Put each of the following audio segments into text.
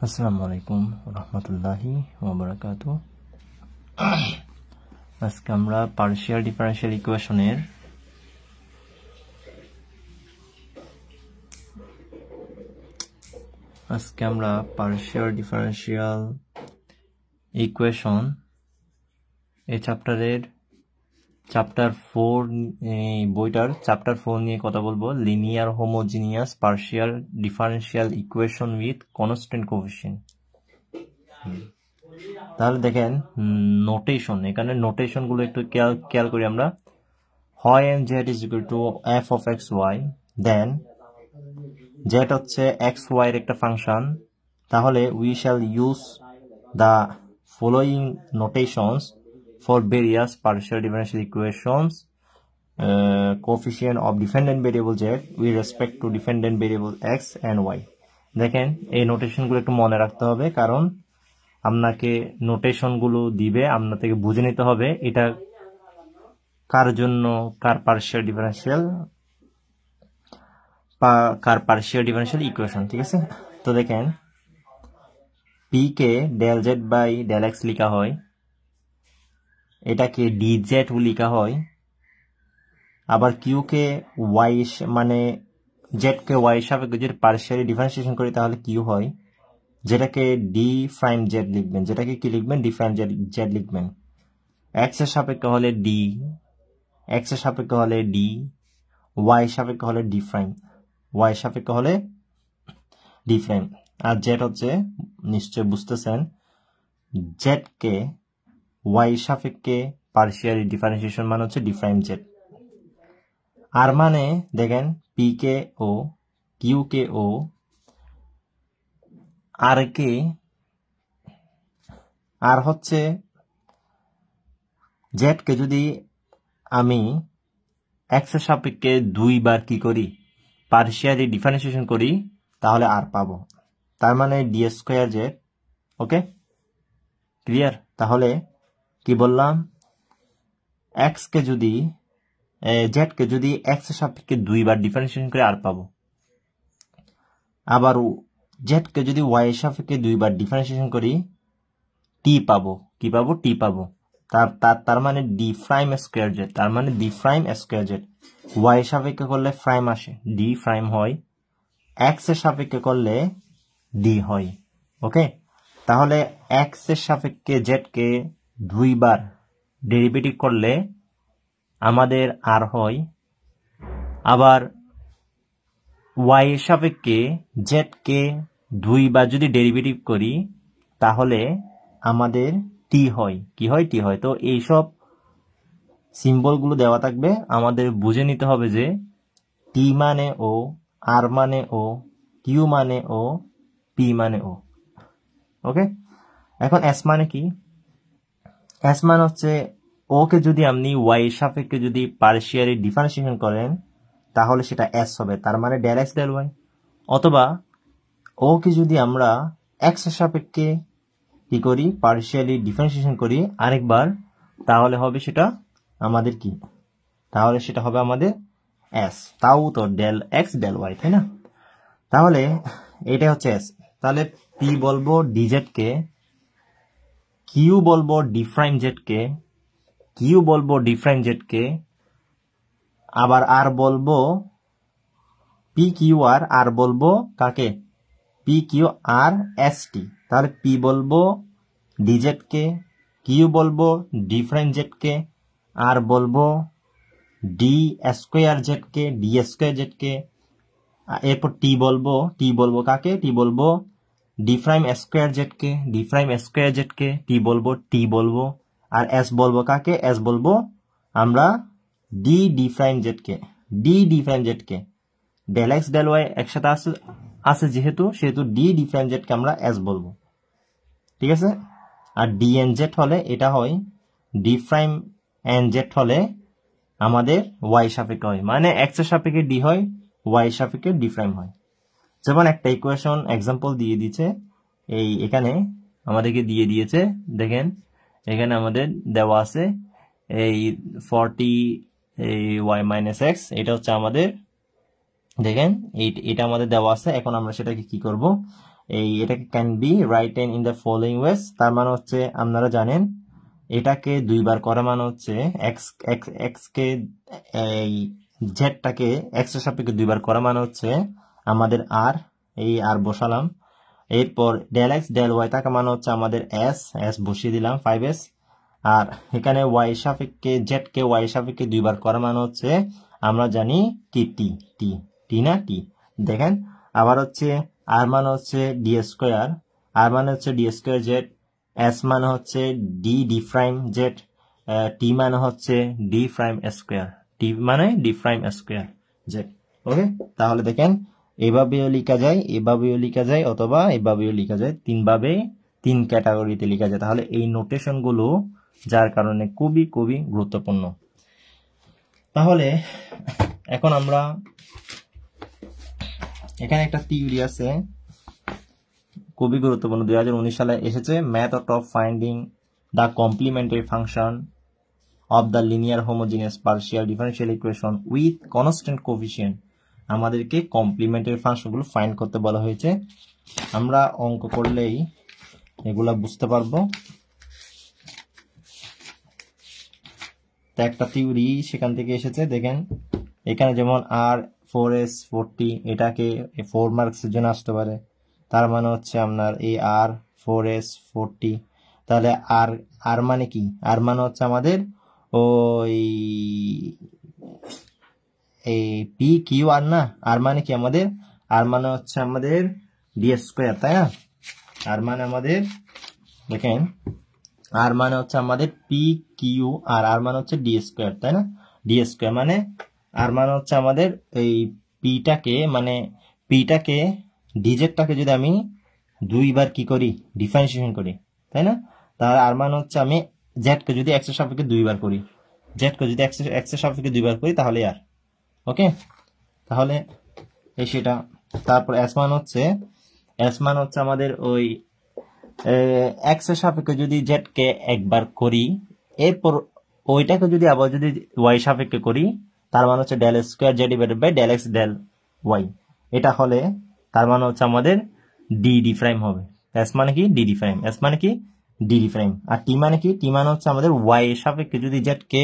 আসসালামু আলাইকুম রহমতুল্লাহি ওয়া বারাকাতুহু। আজকে আমরা পার্শিয়াল ডিফারেনশিয়াল ইকুয়েশনের এই চ্যাপ্টারের চ্যাপ্টার 4 বইটার চ্যাপ্টার 4 নিয়ে কথা বলবো। Linear homogeneous partial differential equation with constant coefficient. তাহলে দেখেন নোটেশন, এখানে নোটেশন গুলো একটু খেয়াল করি আমরা। হয় and z is equal to f of x y, then z হচ্ছে এক্স ওয়াই এর একটা ফাংশন, তাহলে we shall use the following notations for various partial differential equations coefficient of dependent variable z with respect to dependent variable x and y. দেখেন এই notation গুলো একটু মনে রাখতে হবে, কারণ আপনাকে নোটেশন গুলো দিবে, আপনার থেকে বুঝে নিতে হবে এটা কার জন্য, কার পার্শিয়াল ডিফারেনশিয়াল ইকুয়েশন। ঠিক আছে, তো দেখেন p কে del z by del x লেখা হয়, এটাকে ডিজেড লেখা হয়, আবার কিউ কে ওয়াই মানে জেড কে ওয়াই সাপেক্ষে যদি পার্শিয়ালি ডিফারেন্সিয়েশন করি তাহলে কিউ হয়, যেটাকে ডি প্রাইম জেড লিখবেন, যেটাকে কি লিখবেন, ডি প্রাইম জেড লিখবেন। এক্স এর সাপেক্ষে হলে ডি, এক্স এর সাপেক্ষে হলে ডি, ওয়াই সাপেক্ষে হলে ডি প্রাইম, ওয়াই সাপেক্ষে হলে ডি প্রাইম। আর জেড হচ্ছে নিশ্চয় বুঝতেছেন, জেড কে ওয়াই সাপেক্ষে পার্শিয়ালি ডিফারেন্সিয়েশন মানে হচ্ছে ডি প্রাইম জেড। আর মানে দেখেন পি কে ও কিউ কে ও আর কে, আর হচ্ছে জেড কে যদি আমি এক্স এর সাপেক্ষে দুইবার কি করি, পার্শিয়ালি ডিফারেন্সিয়েশন করি, তাহলে আর পাবো, তার মানে ডি স্কয়ার জেড। ওকে, ক্লিয়ার? তাহলে কি বললাম, এক্স কে যদি জেড কে যদি এক্স এর সাপেক্ষে দুইবার ডিফারেন্সিয়েশন করে আর পাবো, আবার জেড কে যদি ওয়াই এর সাপেক্ষে দুইবার ডিফারেন্সিয়েশন করি টি পাবো। কি পাবো? টি পাবো। তার মানে ডি প্রাইম স্কয়ার জেড, তার মানে d prime square z. Y এর সাপেক্ষে করলে প্রাইম আসে, ডি প্রাইম হয়, এক্স এর সাপেক্ষে করলে ডি হয়। ওকে, তাহলে এক্স এর সাপেক্ষে জেড কে দুইবার ডেরিভেটিভ করলে আমাদের আর হয়, আবার ওয়াই এর সাপেক্ষে জেড কে দুইবার যদি ডেরিভেটিভ করি তাহলে আমাদের টি হয়। কি হয়? টি হয়। তো এইসব সিম্বল গুলো দেওয়া থাকবে, আমাদের বুঝে নিতে হবে যে টি মানে ও, আর মানে ও, কিউ মানে ও, পি মানে ও। ওকে, এখন এস মানে কি? এস মানে হচ্ছে ও কে যদি আপনি ওয়াই এর সাপেক্ষে যদি পার্শিয়ালি ডিফারেন্সিয়েশন করেন তাহলে সেটা এস হবে, তার মানে ডেল এক্স ডেল ওয়াই। অথবা ও কে যদি আমরা এক্স এর সাপেক্ষে কি করি, পার্শিয়ালি ডিফারেন্সিয়েশন করি আরেকবার, তাহলে হবে সেটা আমাদের কি, তাহলে সেটা হবে আমাদের এস। তাও তো ডেল এক্স ডেল ওয়াই, তাই না? তাহলে এটা হচ্ছে এস। তাহলে পি বলবো ডিজেড কে, কিউ বলবো ডি প্রাইম জেড কে, কিউ বলবো ডি প্রাইম জেড কে, আবার আর বলবো পি কিউ আর বলবো কাকে, P Q R S T. তাহলে পি বলবো ডিজেড কে, কিউ বলবো ডি প্রাইম জেড কে, আর বলবো ডি স্কোয়ার জেড কে, ডি স্কোয়ার জেড কে, এরপর টি বলবো কাকে, টি বলবো ডি প্রাইম স্কোয়ার জেড কে, ডি প্রাইম স্কোয়ার জেড কে, টি বলবো, আর এস বলবো কাকে, এস বলবো আমরা ডি প্রাইম জেড কে, ডি প্রাইম জেড কে। ডেল এক্স ডেল ওয়াই একসাথে আছে যেহেতু, সেহেতু ডি প্রাইম জেড কে আমরা এস বলবো। ঠিক আছে? আর ডি এন জেড হলে এটা হয়, ডি প্রাইম এন জেড হলে আমাদের ওয়াই সাপেক্ষে হয়, মানে এক্স এর সাপেক্ষে ডি হয়, ওয়াই সাপেক্ষে ডি প্রাইম হয়। যেমন একটা ইকুয়েশন এক্সাম্পল দিয়ে দিচ্ছে, এই এখানে আমাদেরকে দিয়ে দিয়েছে, দেখেন এখানে আমাদের দেওয়া আছে এই 40 এই ওয়াই মাইনাস এক্স, এটা হচ্ছে আমাদের, দেখেন এটা আমাদের দেওয়া আছে। এখন আমরা সেটাকে কি করব, এটাকে can be written in the following ways, তার মানে হচ্ছে আপনারা জানেন এটাকে দুইবার করা মানে হচ্ছে এক্স কে এই জেডটাকে এক্স এর সাপেক্ষে দুইবার করা মানে হচ্ছে আমাদের আর, এই আর বসালাম, এরপর ডেল এক্স ডেল ওয়াই থাকা মানে হচ্ছে আমাদের এস বসিয়ে দিলাম 5s, আর এখানে ওয়াই সাপেক্ষে জেড কে ওয়াই সাপেক্ষে দুইবার করা মানে হচ্ছে আমরা জানি কি টি টি টি না টি। দেখেন আবার হচ্ছে আর মানে হচ্ছে ডি স্কোয়ার, আর মানে হচ্ছে ডি স্কোয়ার জেড, এস মানে হচ্ছে ডি ডি প্রাইম জেড, টি মানে হচ্ছে ডি প্রাইম স্কোয়ার, টি মানে ডি প্রাইম স্কোয়ার জেড। ওকে, তাহলে দেখেন এভাবেও লেখা যায়, এভাবেও লেখা যায়, অথবা এভাবেও লেখা যায়, তিনভাবে তিন ক্যাটাগরিতে লেখা যায়। তাহলে এই নোটেশন গুলো যার কারণে খুবই খুবই গুরুত্বপূর্ণ। তাহলে এখন আমরা এখানে একটা থিওরি আছে খুবই গুরুত্বপূর্ণ, 2019 সালে এসেছে, method of finding the complimentary function of the linear homogeneous partial differential equation with constant coefficient. আমাদেরকে কমপ্লিমেন্টারি ফাংশনগুলো ফাইন্ড করতে বলা হয়েছে, আমরা অঙ্ক করলেই এগুলা বুঝতে পারবো। একটা থিওরি সেখান থেকে এসেছে, দেখেন এখানে যেমন আর 4s 40 এটাকে 4 মার্কসের জন্য আসতে পারে, তার মানে হচ্ছে আপনার এই আর 4s 40, তাহলে আর আর মানে কি, আর মানে হচ্ছে আমাদের ওই এই পি কিউ আর না, আর মানে কি আমাদের, আর মানে হচ্ছে আমাদের ডি স্কোয়ার, তাই না, আর মানে আমাদের দেখেন আর মানে হচ্ছে আমাদের পি কিউ আর, আর মানে হচ্ছে ডি স্কোয়ার, তাই না, ডি স্কোয়ার মানে আর মানে হচ্ছে আমাদের এই পিটাকে মানে পিটাকে ডিজেটটাকে যদি আমি দুইবার কি করি ডিফারেন্সিয়েশন করি, তাই না, তাহলে আর মানে হচ্ছে আমি জেডকে যদি এক্স এর সাপেক্ষে দুইবার করি, জেডকে যদি এক্স এর সাপেক্ষে দুইবার করি তাহলে আর। ওকে, তাহলে এই সেটা। তারপর এস মান হচ্ছে আমাদের ওই এক্স এর সাপেক্ষে যদি জেড কে একবার করি, এরপর ওইটাকে যদি আবার যদি ওয়াই সাপেক্ষে করি, তার মানে হচ্ছে del square z divided by del x del y, এটা হলে তার মানে হচ্ছে আমাদের ডি ডি প্রাইম হবে। এস মানে কি ডি ডি প্রাইম, এস মানে কি ডি ডি প্রাইম, আর টি মানে কি, টি মানে হচ্ছে আমাদের ওয়াই এর সাপেক্ষে যদি জেড কে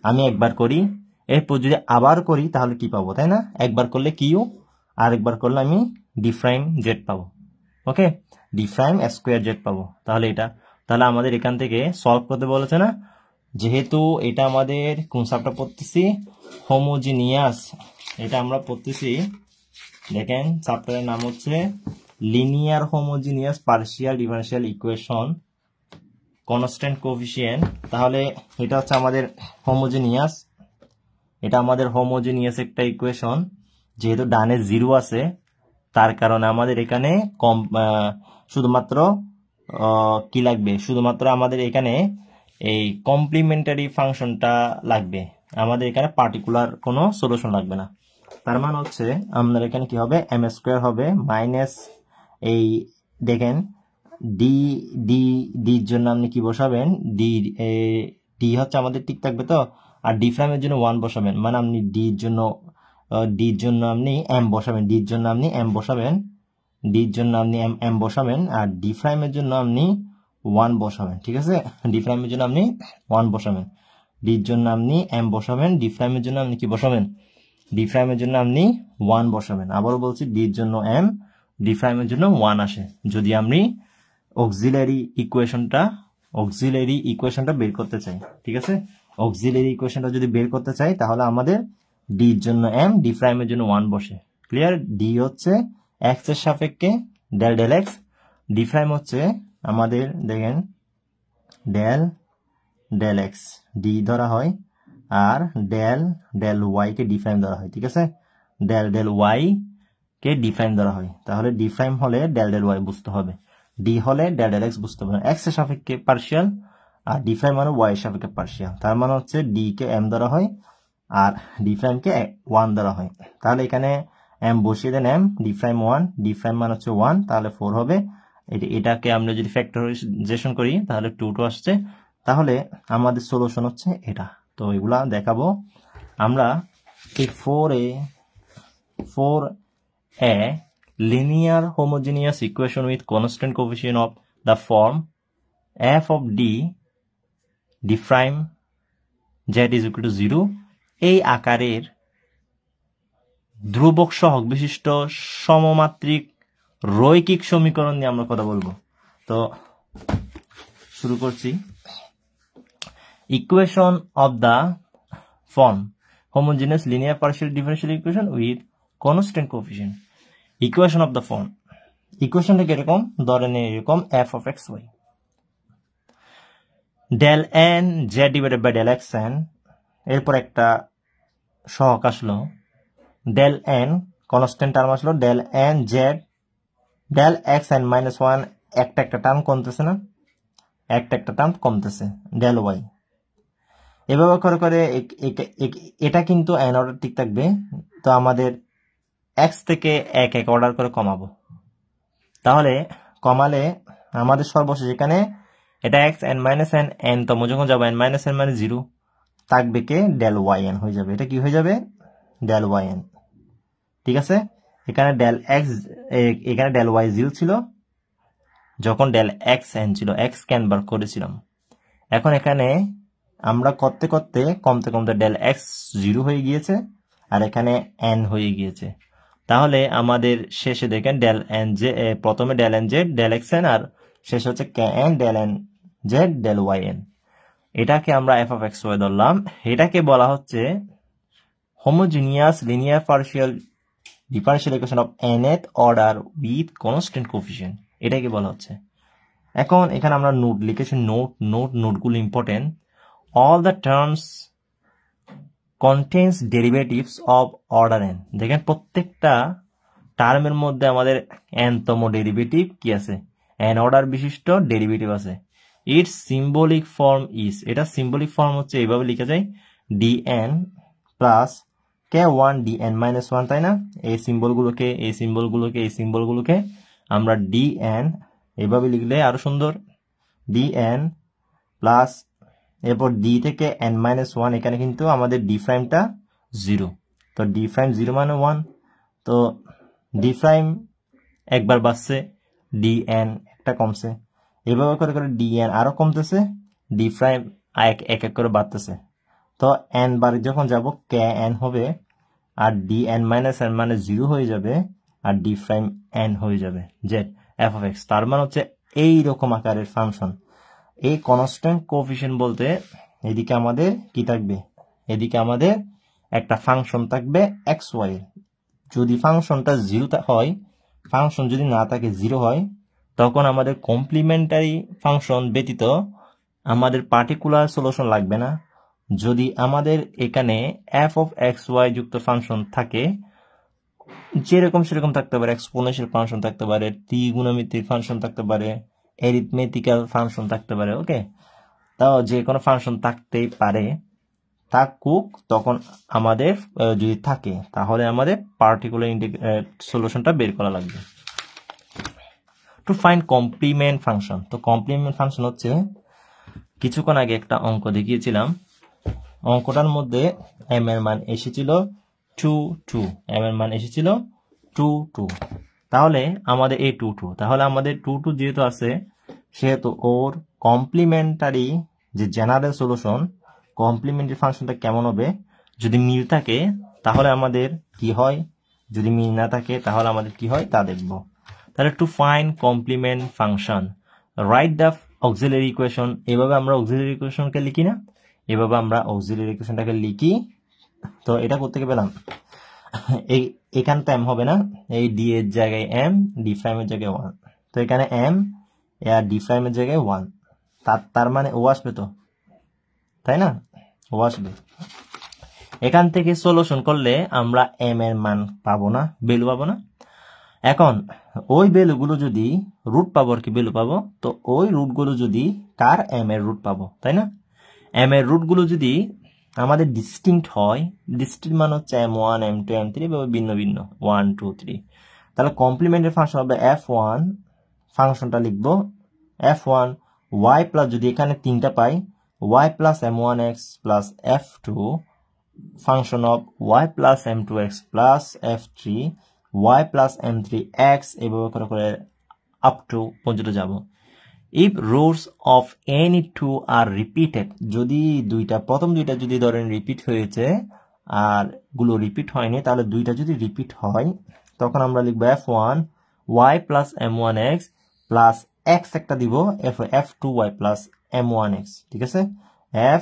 আমি একবার করি, এরপর যদি আবার করি তাহলে কি পাবো, তাই না, একবার করলে কিউ আর একবার করলে আমি ডি প্রাইম জেড পাবো। ওকে, ডি প্রাইম স্কোয়ার জেড পাবো। তাহলে এটা, তাহলে আমাদের এখান থেকে সলভ করতে বলেছে না, যেহেতু এটা আমাদের কোন সাবটা পড়তেছি, হোমোজিনিয়াস, এটা আমরা পড়তেছি, দেখেন চ্যাপ্টারের নাম হচ্ছে linear homogeneous partial differential equation constant coefficient. তাহলে এটা হচ্ছে আমাদের হোমোজিনিয়াস, এটা আমাদের হোমোজিনিয়াস একটা ইকুয়েশন, যেহেতু ডানে জিরো আছে তার কারণে আমাদের এখানে কম শুধুমাত্র কি লাগবে, শুধুমাত্র আমাদের এখানে এই কমপ্লিমেন্টারি ফাংশনটা লাগবে, আমাদের এখানে পার্টিকুলার কোনো সলিউশন লাগবে না। তার মানে হচ্ছে আমাদের এখানে কি হবে, এম স্কোয়ার হবে মাইনাস এই দেখেন ডি ডি ডির জন্য আপনি কি বসাবেন, ডি ডি হচ্ছে আমাদের ঠিক থাকবে তো, আর ডি প্রাইমের জন্য 1 বসাবেন, মানে আপনি ডির জন্য আপনি এম বসাবেন, ডির জন্য আপনি এম বসাবেন, ডির জন্য আপনি এম বসাবেন, আর ডি প্রাইমের জন্য আপনি 1 বসাবেন, ঠিক আছে, ডি প্রাইমের জন্য আপনি 1 বসাবেন, ডির জন্য আপনি এম বসাবেন, ডি প্রাইমের জন্য আপনি কি বসাবেন, ডি প্রাইমের জন্য আপনি 1 বসাবেন। আবারও বলছি, ডির জন্য এম, ডি প্রাইমের জন্য 1 আসে, যদি আমি অক্সিলারি ইকুয়েশনটা বের করতে চাই, ঠিক আছে, অক্সিলারি ইকুয়েশনটা যদি বের করতে চাই তাহলে আমাদের ডির জন্য এম, ডি প্রাইমের জন্য 1 বসে, ক্লিয়ার। ডি হচ্ছে এক্স এর সাপেক্ষে del del X, D prime হচ্ছে আমাদের দেখেন ডেল ডেল এক্স ডি ধরা হয়, আর ডেল ডেল ওয়াই কে ডি প্রাইম ধরা হয়, ঠিক আছে, ডেল ডেল ওয়াই কে ডি প্রাইম ধরা হয়। তাহলে ডি প্রাইম হলে ডেল ডেল ওয়াই বুঝতে হবে, ডি হলে ডেল ডেল এক্স বুঝতে হবে, এক্স এর সাপেক্ষে পার্শিয়াল আর ডি প্রাইম মানে ওয়াই এর সাপেক্ষে পার্শিয়াল, তার মানে হচ্ছে ডি কে এম ধরা হয় আর ডি প্রাইম কে 1 ধরা হয়। তাহলে এখানে এম বসিয়ে দেন, M D prime 1, D prime মানে হচ্ছে 1, তাহলে 4 হবে, এটাকে আমরা যদি ফ্যাক্টরাইজেশন করি তাহলে 2 আসছে। তাহলে আমাদের সলিউশন হচ্ছে এটা। তো এগুলা দেখাবো আমরা। এই 4a linear homogeneous equation with constant coefficient of the form f of d prime z is equal to 0 এই আকারের ধ্রুবক সহগ বিশিষ্ট সমমাত্রিক রৈখিক সমীকরণ নিয়ে আমরা কথা বলবো। তো শুরু করছি। Equation of the form homogeneous linear partial differential equation with constant coefficient. Equation of the form, ইকুয়েশনটা কিরকম? ধরেন এরকম f of x y del n z divided by del x n, এরপর একটা সহগ আসলো del n কনস্ট্যান্ট টার্ম আসলো del n z del x n minus 1 একটা টার্ম কমতেছে না, একটা টার্ম কমতেছে del y। এভাবে করে করে এটা কিন্তু n অর্ডার ঠিক থাকবে। তো আমাদের x থেকে এক অর্ডার করে কমাবো, তাহলে কমালে আমাদের সর্বশেষ এখানে এটা x n minus n n তম যখন যাবো n minus n মানে 0 থাকবে কে del y n হয়ে যাবে। এটা কি হয়ে যাবে? del y n। ঠিক আছে, এখানে del x এখানে del y 0 ছিল যখন del x n ছিল, x ক্যান বার করেছিলাম। এখন এখানে আমরা করতে করতে কমতে কমতে del x 0 হয়ে গিয়েছে আর এখানে n হয়ে গিয়েছে। তাহলে আমাদের শেষে দেখেন del n z, প্রথমে del n z del x n আর শেষ হচ্ছে kn del n z del y n। এটাকে আমরা f of x y ধরলাম। এটাকে বলা হচ্ছে homogeneous linear partial differential equation of nth order with constant coefficient, এটাকে বলা হচ্ছে। এখন এখানে আমরা নোট লিখেছি, নোটগুলো important. all the terms contains derivatives of order n। দেখেন প্রত্যেকটা টার্মের মধ্যে আমাদের n তম ডেরিভেটিভ কি আছে? n অর্ডার বিশিষ্ট ডেরিভেটিভ আছে। its symbolic form is, এটা সিম্বলিক ফর্ম হচ্ছে এইভাবে লিখা যায় dn plus k1 dn minus 1, তাই না? এই সিম্বলগুলোকে আমরা dn এইভাবে লিখলে আরো সুন্দর, dn প্লাস এরপর d থেকে n minus 1, এখানে কিন্তু আমাদের d প্রাইমটা 0, তো d প্রাইম 0 মানে 1, তো d প্রাইম একবার বাড়ছে, dn একটা কমছে, এভাবে করে করে dn আরো কমতেছে, d প্রাইম এক করে বাড়তেছে। তো n বার যখন যাব kn হবে আর dn minus n মানে 0 হয়ে যাবে আর d প্রাইম n হয়ে যাবে z f of x। তার মানে হচ্ছে এই রকম আকারের ফাংশন। এই কনস্ট্যান্ট কোএফিশিয়েন্ট বলতে এদিকে আমাদের কি থাকবে? এদিকে আমাদের একটা ফাংশন থাকবে xy। যদি ফাংশনটা 0 হয়, ফাংশন যদি না থাকে 0 হয়, তখন আমাদের কমপ্লিমেন্টারি ফাংশন ব্যতীত আমাদের পার্টিকুলার সলিউশন লাগবে না। যদি আমাদের এখানে f of xy যুক্ত ফাংশন থাকে, যেরকম সেরকম থাকতে পারে, এক্সপোনেনশিয়াল ফাংশন থাকতে পারে, ত্রিগুণমিতিক ফাংশন থাকতে পারে, অ্যারিথমেটিক্যাল ফাংশন থাকতে পারে, ওকে, তাও যে কোনো ফাংশন থাকতেই পারে, থাকুক, তখন আমাদের যদি থাকে তাহলে আমাদের পার্টিকুলার সলিউশনটা বের করা লাগবে। টু ফাইন্ড কমপ্লিমেন্ট ফাংশন, তো কমপ্লিমেন্ট ফাংশন হচ্ছে কিছুক্ষণ আগে একটা অঙ্ক দেখিয়েছিলাম, অঙ্কটার মধ্যে m এর মান এসেছিল 2 2, m এর মান এসেছিল 2 2, তাহলে আমাদের এই 2 2, তাহলে আমাদের 2 2 যেহেতু আছে সেহেতু ওর কমপ্লিমেন্টারি যে জেনারেল সলিউশন, কমপ্লিমেন্টারি ফাংশনটা কেমন হবে? যদি মিল থাকে তাহলে আমাদের কি হয়, যদি মিল না থাকে তাহলে আমাদের কি হয় তা দেখব। তাহলে to find complement function write the auxiliary equation, এভাবে আমরা অক্সিলারি ইকুয়েশনকে লিখি না, এভাবে আমরা অক্সিলারি ইকুয়েশনটাকে লিখি। তো এটা করতে পেলাম এখানে তো m হবে না, এই d এর জায়গায় m, d প্রাইমের জায়গায় 1, তো এখানে m আর d প্রাইমের জায়গায় 1, তার মানে ও আসবে, তো তাই না, ও আসবে। এখান থেকে সলিউশন করলে আমরা m এর মান পাবো না, ভ্যালু পাবো না। এখন ওই ভ্যালুগুলো যদি রুট পাবো আর কি ভ্যালু পাবো, তো ওই রুটগুলো যদি কার m এর রুট পাবো, তাই না? m এর রুটগুলো যদি আমাদের ডিস্টিংক্ট হয়, ডিস্টিংক্ট মানে হচ্ছে m1 m2 m3 এভাবে ভিন্ন ভিন্ন 1 2 3, তাহলে কমপ্লিমেন্টারি ফাংশন হবে f1, ফাংশনটা লিখবো f1 y প্লাস, যদি এখানে 3টা পাই, y plus m1x plus f2 function of y plus m2x plus f3 y plus m3x এভাবে করে করে আপ টু পর্যন্ত যাব। if rows of any two are repeated, যদি প্রথম দুইটা যদি ধরেন রিপিট হয়েছে আর গুলো রিপিট হয়নি, তাহলে দুইটা যদি রিপিট হয় তখন আমরা লিখবো f1 y plus m1x plus x একটা দিব f2y plus m1x, ঠিক আছে?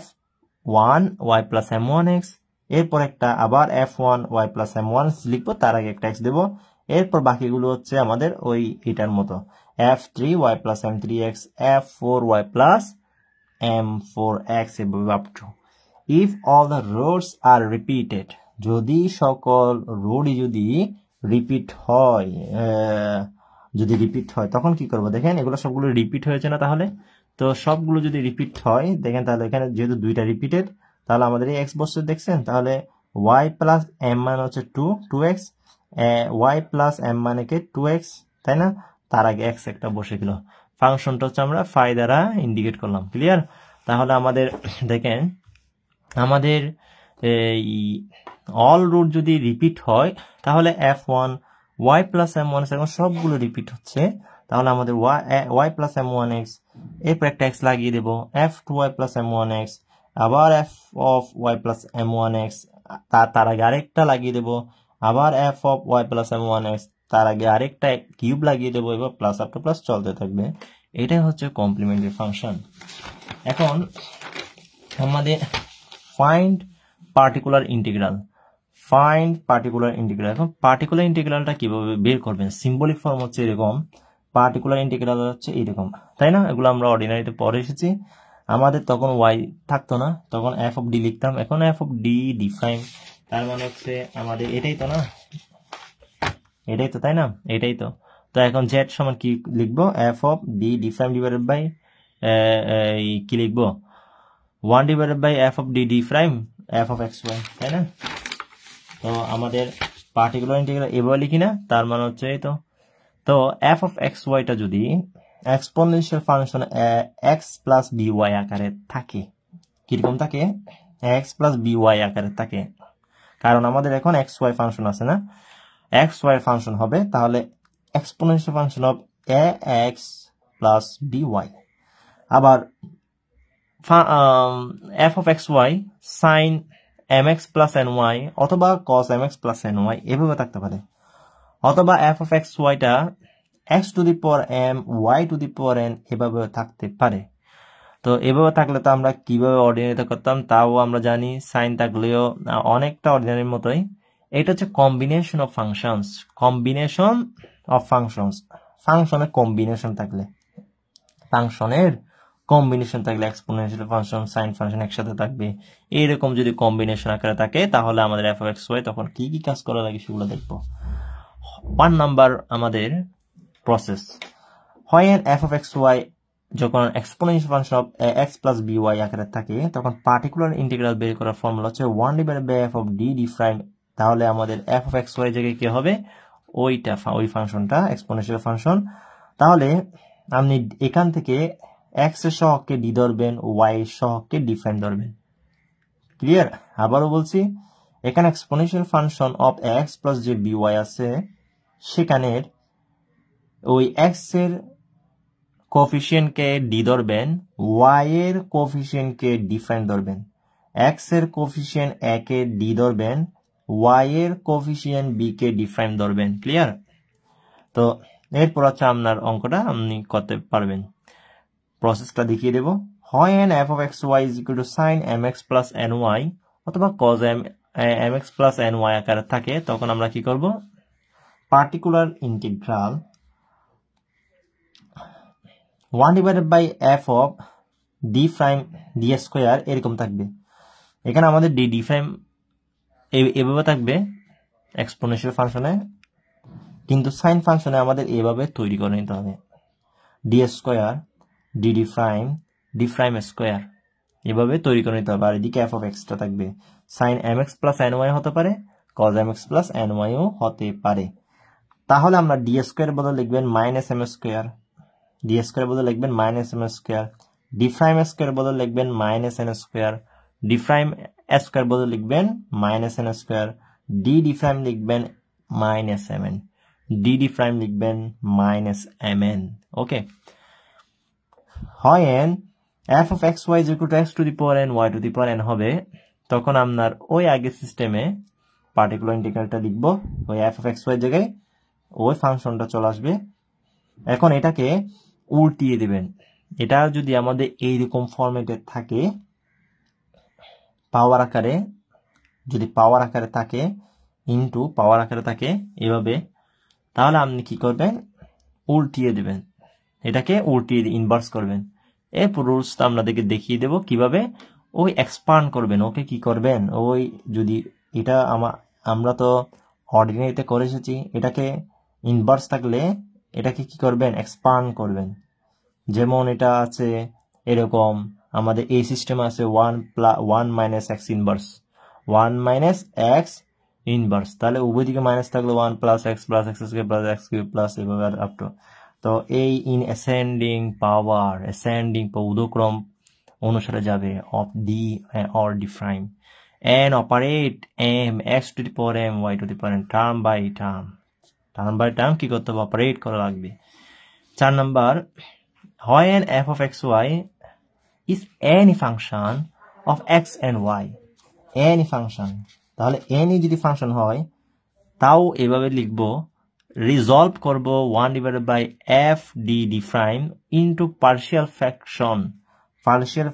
f1 y plus m1x, এরপর একটা আবার f1 y plus m1 লিখবো, তার আগে একটা x দেব, এরপর বাকিগুলো হচ্ছে আমাদের ওই এটার মতো f3y plus m3x, f4y plus m4x এভাবে up two. if all the rows are repeated, যদি সকল রোডই যদি রিপিট হয় তখন কি করব? দেখেন এগুলো সবগুলো রিপিট হয়েছে না, তাহলে তো সবগুলো যদি রিপিট হয় দেখেন, তাহলে এখানে যেহেতু দুইটা রিপিটেড, তাহলে আমাদের এই x বসছে দেখছেন, তাহলে y plus m মানে হচ্ছে 2x, y plus m মানে কি 2x, তাই না? তার আগে x একটা বসে গেল, ফাংশনটা হচ্ছে আমরা ফাই দ্বারা ইন্ডিকেট করলাম। ক্লিয়ার? তাহলে আমাদের দেখেন আমাদের এই অল রুট যদি রিপিট হয় তাহলে f1 y plus m1 এখন সবগুলো রিপিট হচ্ছে, তাহলে আমাদের y plus m1x, এরপর একটা x লাগিয়ে দেব, f2y plus m1x, আবার f of y plus m1x, তার আগে আরেকটা লাগিয়ে দেব, আবার f of y plus m1x, তার আগে আরেকটা কিউব লাগিয়ে দেবো, এবার প্লাস আপ টু প্লাস চলতে থাকবে। এটাই হচ্ছে কমপ্লিমেন্টারি ফাংশন। এখন আমাদের ফাইন্ড পার্টিকুলার ইন্টিগ্রাল, এখন পার্টিকুলার ইন্টিগ্রালটা কিভাবে বের করবেন? সিম্বলিক ফর্ম হচ্ছে এরকম, পার্টিকুলার ইন্টিগ্রাল হচ্ছে এরকম, তাই না? এগুলো আমরা অর্ডিনারিতে পড়ে এসেছি। আমাদের তখন y থাকতো না, তখন f of d লিখতাম, এখন f of d প্রাইম, তার মানে হচ্ছে আমাদের এটাই তো না, এটাই তো, তাই না? এটাই তো। তো এখন z সমান কি লিখবো? f of d prime divided by কি লিখবো? 1 divided by f of d prime f of xy, তাই না? তো আমাদের পার্টিকুলার ইন্টিগ্রাল এভাবে লিখি না, তার মানে হচ্ছে এই তো। তো f of xy টা যদি exponential function x plus by আকারে থাকে, কিরকম থাকে? x প্লাস by আকারে থাকে, কারণ আমাদের এখন xy ফাংশন আছে না, xy ফাংশন হবে, তাহলে exponential function of ax plus by। আবার f of xy sin mx plus ny অথবা cos mx plus ny এভাবে থাকতে পারে, অথবা f of xy টা x to the power m y to the power n এভাবে থাকতে পারে। তো এভাবে থাকলে তো আমরা কিভাবে অর্ডিনারিতে করতাম তাও আমরা জানি, সাইন থাকলেও অনেকটা অর্ডিনারির মতোই। এটা হচ্ছে কম্বিনেশন অফ ফাংশনস, ফাংশনের কম্বিনেশন থাকলে এক্সপোনেনশিয়াল ফাংশন, সাইন ফাংশন একসাথে থাকবে। এইরকম যদি কম্বিনেশন আকারে থাকে তাহলে আমাদের f of xy তখন কি কি কাজ করা লাগে সেগুলো দেখবো। 1 নাম্বার আমাদের process, when f of xy যখন exponential function of x plus by আকারে থাকে তখন পার্টিকুলার ইন্টিগ্রাল বের করার ফর্মুলা হচ্ছে 1 divided by f of d prime. তাহলে আমাদের f of xy জায়গায় কি হবে? ওই ফাংশনটা এক্সপোনেনশিয়াল ফাংশন। তাহলে আপনি এখান থেকে x এর সহগকে d ধরবেন, y এর সহগকে d প্রাইম ধরবেন। ক্লিয়ার? আবারও বলছি, এখানে exponential function of x plus যে by আছে সেখানের ওই x এর কোফিশিয়েন্টকে d ধরবেন, y এর কোফিশিয়েন্টকে d প্রাইম ধরবেন, x এর কোফিশিয়েন্ট a কে d ধরবেন, y এর কোফিশিয়েন্ট b কে d প্রাইম ধরবেন। ক্লিয়ার? তো এরপর হচ্ছে আপনার অঙ্কটা আপনি করতে পারবেন। প্রসেসটা দেখিয়ে দেব। when f of xy is equal to sin mx plus ny অথবা cos mx plus ny আকারে থাকে তখন আমরা কি করব? Particular integral 1 divided by f of d prime d square এরকম থাকবে। এখানে আমাদের d প্রাইম এভাবে থাকবে এক্সপোনেনশিয়াল ফাংশনে, কিন্তু সাইন ফাংশনে আমাদের এভাবে তৈরি করে নিতে হবে, d square d prime square এভাবে তৈরি করে নিতে হবে। আর এদিকে f of x টা থাকবে, sin mx plus ny হতে পারে, cos mx plus ny ও হতে পারে। তাহলে আমরা d স্কয়ার বদলে লিখবেন minus m square, d square বদলে লিখবেন minus m square, d prime square বদলে লিখবেন minus n square, d prime square বদলে লিখবেন minus n square, d prime লিখবেন মাইনাস এম এন, ডি প্রাইম লিখবেন মাইনাস এম এন। ওকে, হয় এন F of x Y is equal to X to the power N Y to the power N হবে, তখন আপনার ওই আগের সিস্টেমে পার্টিকুলার ইন্টিগ্রালটা লিখবো, ওই এফ অফ এক্স ওয়াই জায়গায় ওই ফাংশনটা চলে আসবে। এখন এটাকে উল্টিয়ে দিবেন। এটা যদি আমাদের এইরকম ফরম্যাটে থাকে, পাওয়ার আকারে, যদি পাওয়ার আকারে থাকে, ইনটু পাওয়ার আকারে থাকে এভাবে, তাহলে আপনি কি করবেন, উল্টিয়ে দিবেন, এটাকে উল্টিয়ে ইনভার্স করবেন। এরপর রুলসটা আপনাদেরকে দেখিয়ে দেব কিভাবে ওই এক্সপান্ড করবেন। ওকে, কি করবেন, ওই যদি এটা আমরা তো অর্ডিনারিতে করে এসেছি, এটাকে ইনভার্স থাকলে এটাকে কি করবেন, এক্সপান্ড করবেন। যেমন এটা আছে এরকম, আমাদের এই সিস্টেম আছে 1 minus x inverse, 1 minus x inverse, তাহলে উভয় দিকে মাইনাস থাকলে 1 plus x square plus x cube plus এভাবে আপ টু। তো এই ইন অ্যাসেন্ডিং পাওয়ার, ঊর্ধ্বক্রম অনুসারে যাবে of d or d prime, n operate m x to the power m y to the power n, term by term কি করতে হবে, operate করা লাগবে। 4 number, when f of xy is any function of x and y, any function, তাহলে any যদি function হয় তাও এভাবে লিখব, রিজলভ করব 1 divided by f d d prime into partial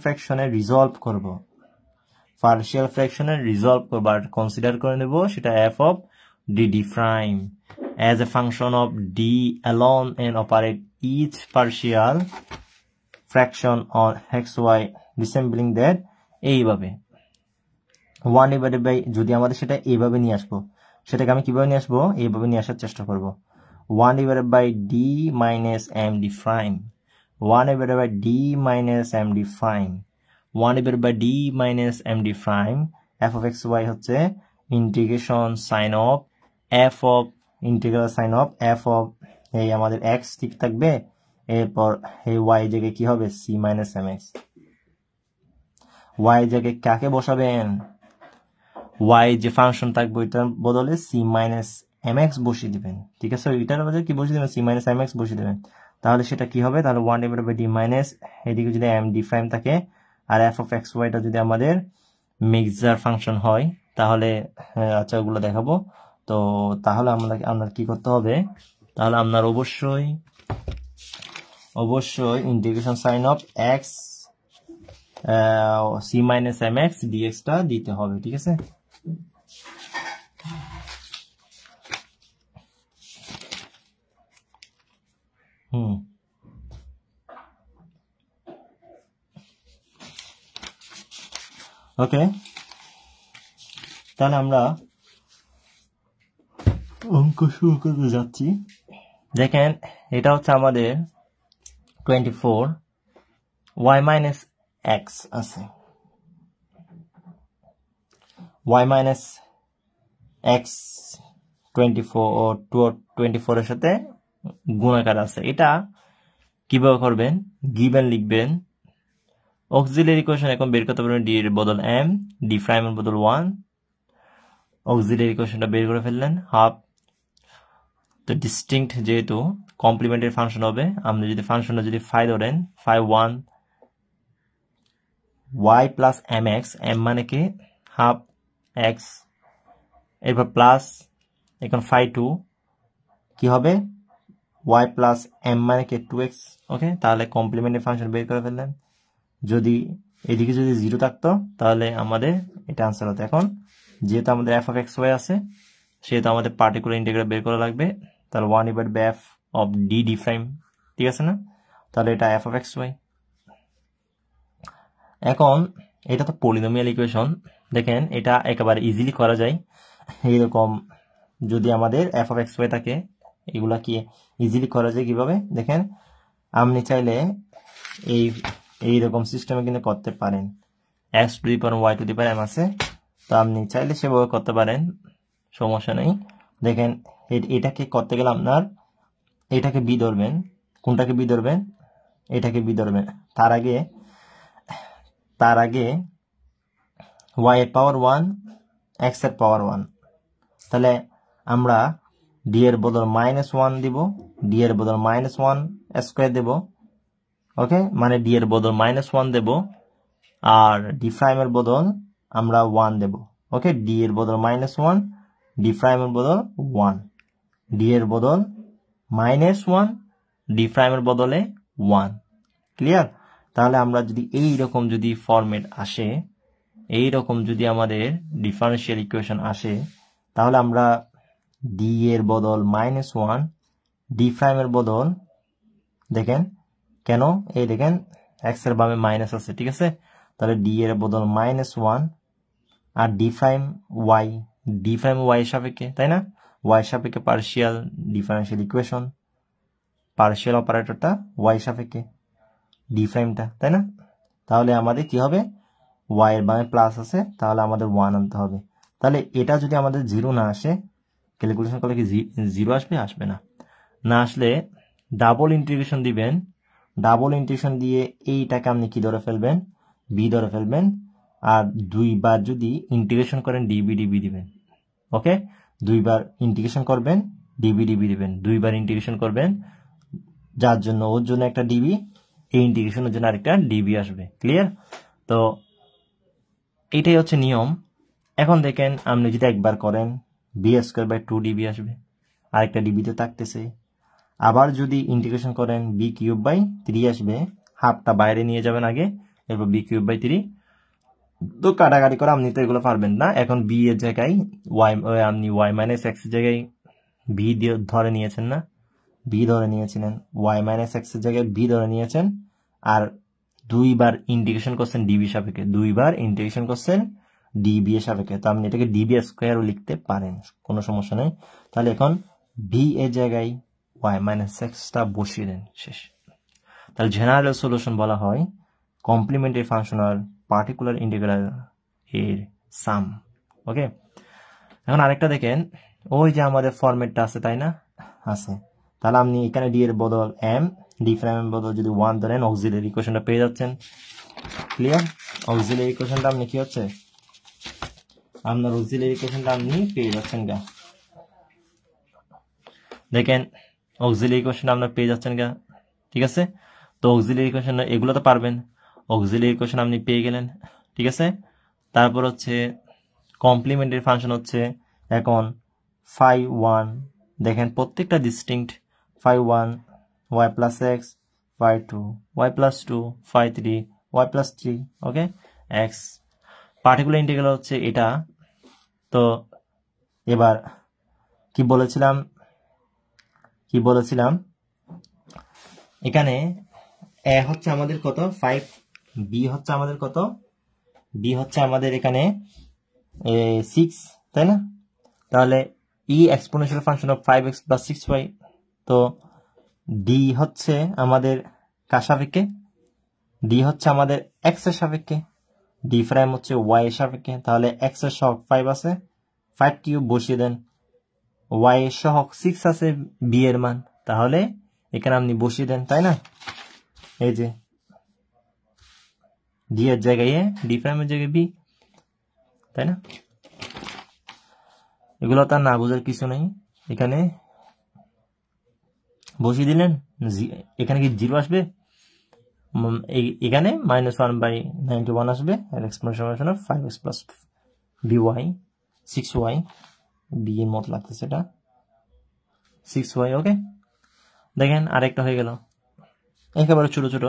ফ্র্যাকশনে রিজলভ করব, আর কনসিডার করে নেব সেটা f of d d prime as a function of d alone and operate each partial fraction on xy resembling that, এইভাবে 1 divided by, যদি আমাদের সেটা এইভাবে নিয়ে আসবো, সেটাকে আমি কিভাবে নিয়ে আসবো, এইভাবে নিয়ে আসার চেষ্টা করব, 1 divided by d minus md prime, 1 divided by d minus md prime, 1 divided by d minus md prime, f of xy হচ্ছে integration sign of f of integral sign of f of এই আমাদের x ঠিক থাকবে, এরপর এই y জায়গায় কি হবে, c minus mx, y জায়গায় কাকে বসাবেন, y যে ফাংশন থাকবে ওইটার বদলে c minus mx বসিয়ে দিবেন, ঠিক আছে, এটার বদলে কি বসিয়ে দিবেন, c minus mx বসিয়ে দিবেন, তাহলে সেটা কি হবে, তাহলে 1 divided by d minus, এদিকে যদি md প্রাইম থাকে আর f of xy টা যদি আমাদের মিক্সার ফাংশন হয়, তাহলে আচ্ছা ওগুলো দেখাবো। তো তাহলে আপনার কি করতে হবে, তাহলে আপনার অবশ্যই integration sign of x c minus m x ডিএক্স টা দিতে হবে, ঠিক আছে। ওকে, তাহলে আমরা অঙ্ক শুরু করতে যাচ্ছি। দেখেন এটা হচ্ছে আমাদের 24, y মাইনাস এক্স আছে, y মাইনাস এক্স 24 এর সাথে গুণাকার আছে। এটা কিভাবে করবেন, গিভেন লিখবেন, অক্সিলারি ইকুয়েশন এখন বের করতে পারবেন, ডি এর বদল এম, ডি প্রাইমের বদল 1, অক্সিলারি ইকুয়েশনটা বের করে ফেললেন, হাফ, তো ডিস্টিংক্ট যেহেতু কমপ্লিমেন্টারি ফাংশন হবে, আপনি যদি ফাংশনটা যদি ফাই ধরেন, phi 1 y plus m x, m মানে কি হাফ এক্স, এরপর প্লাস এখন ফাই 2 কি হবে, y প্লাস এম মানে কি 2x। ওকে, তাহলে কমপ্লিমেন্টারি ফাংশন বের করে ফেললেন, যদি এদিকে যদি 0 থাকতো তাহলে আমাদের এটা আনসার হতো। এখন যেহেতু আমাদের f of xy আছে, সেহেতু আমাদের পার্টিকুলার ইন্টিগ্রাল বের করা লাগবে, তাহলে 1 divided by f of d d prime, ঠিক আছে না, তাহলে এটা f of xy। এখন এটা তো পলিনোমিয়াল ইকুয়েশন, দেখেন এটা একেবারে ইজিলি করা যায়, এইরকম যদি আমাদের f of xy থাকে, এগুলা কি ইজিলি করা যায় কিভাবে, দেখেন আপনি চাইলে এইরকম সিস্টেমে কিন্তু করতে পারেন, x two the power y two the power m আছে, তো আপনি চাইলে সেভাবে করতে পারেন, সমস্যা নেই। দেখেন এটাকে করতে গেলে আপনার এটাকে বি ধরবেন, কোনটাকে বি ধরবেন, এটাকে বি ধরবেন, তার আগে y এর পাওয়ার 1 x এর পাওয়ার 1, তাহলে আমরা ডি এর বদল -1 দিব, ডি এর বদল -1 স্কয়ার দেব, ওকে, মানে ডি এর বদল -1 দেব, আর ডি প্রাইমের বদল আমরা 1 দেব, ওকে, ডি এর বদল -1, ডি প্রাইমের বদল 1, ডি এর বদল -1, ডি প্রাইমের বদলে 1, ক্লিয়ার? তাহলে আমরা যদি এই রকম যদি ফরম্যাট আসে, এই রকম যদি আমাদের ডিফারেনশিয়াল ইকুয়েশন আসে, তাহলে আমরা ডি এর বদল -1, ডি প্রাইমের বদল দেখেন কেন, এই দেখেন এক্স এর বামে মাইনাস আছে, ঠিক আছে, তাহলে ডি এর বদল -1 আর D prime Y, D prime Y সাপেক্ষে, তাই না, ওয়াই সাপেক্ষে পার্শিয়াল ডিফারেনশিয়াল ইকুয়েশন, পার্শিয়াল অপারেটরটা ওয়াই সাপেক্ষে ডি প্রাইমটা, তাই না? তাহলে আমাদের কি হবে, ওয়াই এর বামে প্লাস আছে, তাহলে আমাদের 1 আনতে হবে। তাহলে এটা যদি আমাদের 0 না আসে, ক্যালকুলেশন করলে কি 0 আসবে? আসবে না। না আসলে ডাবল ইন্টিগ্রেশন দিবেন, ডাবল ইন্টিগ্রেশন দিয়ে এইটাকে আপনি কি ধরে ফেলবেন, বি ধরে ফেলবেন, আর 2 বার যদি ইন্টিগ্রেশন করেন ডিবি ডিবি দিবেন, ওকে, 2 বার ইন্টিগ্রেশন করবেন ডিবি ডিবি দিবেন, 2 বার ইন্টিগ্রেশন করবেন, যার জন্য ওর জন্য একটা ডিবি, এই ইন্টিগ্রেশনের জন্য আরেকটা ডিবি আসবে, ক্লিয়ার? তো এইটাই হচ্ছে নিয়ম। এখন দেখেন আপনি যদি একবার করেন b²/2 ডিবি আসবে, আরেকটা ডিবিতে থাকতেছে। আবার যদি ইন্টিগ্রেশন করেন b³/3 আসবে, হাফটা বাইরে নিয়ে যাবেন আগে, এরপর b³/3। তো কাটাকাটি করে আপনি তো এগুলো পারবেন না। এখন বি এর জায়গায় আপনি y - x এর জায়গায় বি ধরে নিয়েছেন না, বি ধরে নিয়েছিলেন, y - x এর জায়গায় বি ধরে নিয়েছেন, আর 2 বার ইন্টিগ্রেশন করছেন ডিবি সাপেক্ষে, 2 বার ইন্টিগ্রেশন করছেন ডিবি এর সাপেক্ষে, তো আপনি এটাকে ডিবি স্কয়ারও লিখতে পারেন, কোনো সমস্যা নেই। তাহলে এখন বি এর জায়গায় y - x টা বসিয়ে দেন, শেষ। তাহলে জেনারেল সলিউশন বলা হয় কমপ্লিমেন্টারি ফাংশন আর পার্টিকুলার ইন্টিগ্রাল এর সাম, ওকে। এখন আরেকটা দেখেন, ওই যে আমাদের ফরম্যাটটা আছে, তাই না, আছে, তাহলে আপনি এখানে ডি এর বদল এম, ডি প্রাইমের বদল যদি 1 ধরেন, অক্সিলারি ইকুয়েশনটা পেয়ে যাচ্ছেন, ক্লিয়ার? অক্সিলারি ইকুয়েশনটা আপনি কি হচ্ছে, আপনার অক্সিলারি ইকুয়েশনটা আপনি পেয়ে যাচ্ছেন গা, দেখেন অক্সিলারি ইকুয়েশনটা আপনার পেয়ে যাচ্ছেন গা, ঠিক আছে? তো অক্সিলারি ইকুয়েশন এগুলো তো পারবেন, অক্সিলারি ইকুয়েশন আপনি পেয়ে গেলেন, ঠিক আছে? তারপর হচ্ছে কমপ্লিমেন্টারি ফাংশন হচ্ছে এখন φ1, দেখেন প্রত্যেকটা distinct, φ1 y + x, φ2 y + 2, φ3 y + 3, ওকে, x পার্টিকুলার ইন্টিগ্রাল হচ্ছে এটা। তো এবার কি বলেছিলাম এখানে এ হচ্ছে আমাদের কত 5, বি হচ্ছে আমাদের কত, বি হচ্ছে আমাদের এখানে 6, তাই না? তাহলে ই exponential function of 5x + 6y, তো ডি হচ্ছে আমাদের কার সাপেক্ষে, ডি হচ্ছে আমাদের x এর সাপেক্ষে, ডি প্রাইম হচ্ছে y এর সাপেক্ষে, তাহলে x এর সহগ 5 আছে, 5³ বসিয়ে দেন, y এর সহগ 6 আছে বি এর মান, তাহলে এখানে আপনি বসিয়ে দেন, তাই না? এই যে ডি এর জায়গায় এ, ডি প্রাইমের জায়গায় বি, তাই না? এগুলো তার না বোঝার কিছু নেই, এখানে বসিয়ে দিলেন, এখানে কি 0 আসবে, এখানে -1/91 আসবে, আর exponential function of 5x + by 6y, B এর মত লাগতেছে এটা 6y, ওকে। দেখেন আরেকটা হয়ে গেল, একেবারে ছোট ছোট।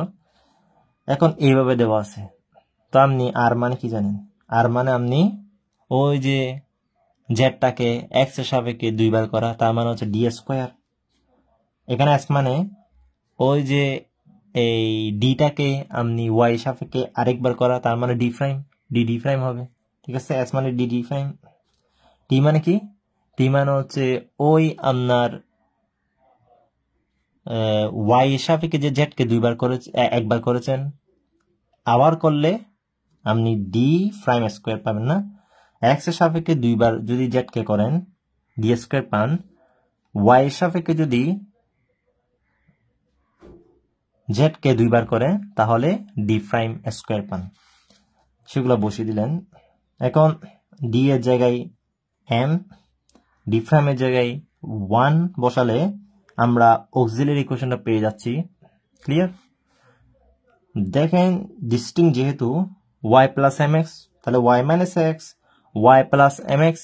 এখন এইভাবে দেওয়া আছে, তো আপনি আর মানে কি জানেন, আর মানে আপনি ওই যে জেডটাকে এক্স এর সাপেক্ষে 2 বার করা, তার মানে হচ্ছে d²। এখানে এক্স মানে ওই যে এই ডিটাকে আপনি ওয়াই সাপেক্ষে আরেকবার করা, তার মানে ডি প্রাইম হবে, ঠিক আছে? এস মানে ডি প্রাইম, টি মানে কি, টি মানে হচ্ছে ওই আপনার ওয়াই এর সাপেক্ষে যে জেডকে 2 বার করেছে, একবার করেছেন, আবার করলে আপনি d'² পাবেন না, এক্স এর সাপেক্ষে 2 বার যদি জেডকে করেন d² পান, ওয়াই এর সাপেক্ষে যদি জেডকে 2 বার করে তাহলে d'² পান, সেগুলো বসিয়ে দিলেন। এখন ডি এর জায়গায় এম, ডি প্রাইমের জায়গায় 1 বসালে আমরা অক্সিলারি ইকুয়েশনটা পেয়ে যাচ্ছি। ক্লিয়ার? দেখেন ডিস্টিংক্ট যেহেতু y প্লাস mx, তাহলে y minus x, y plus mx,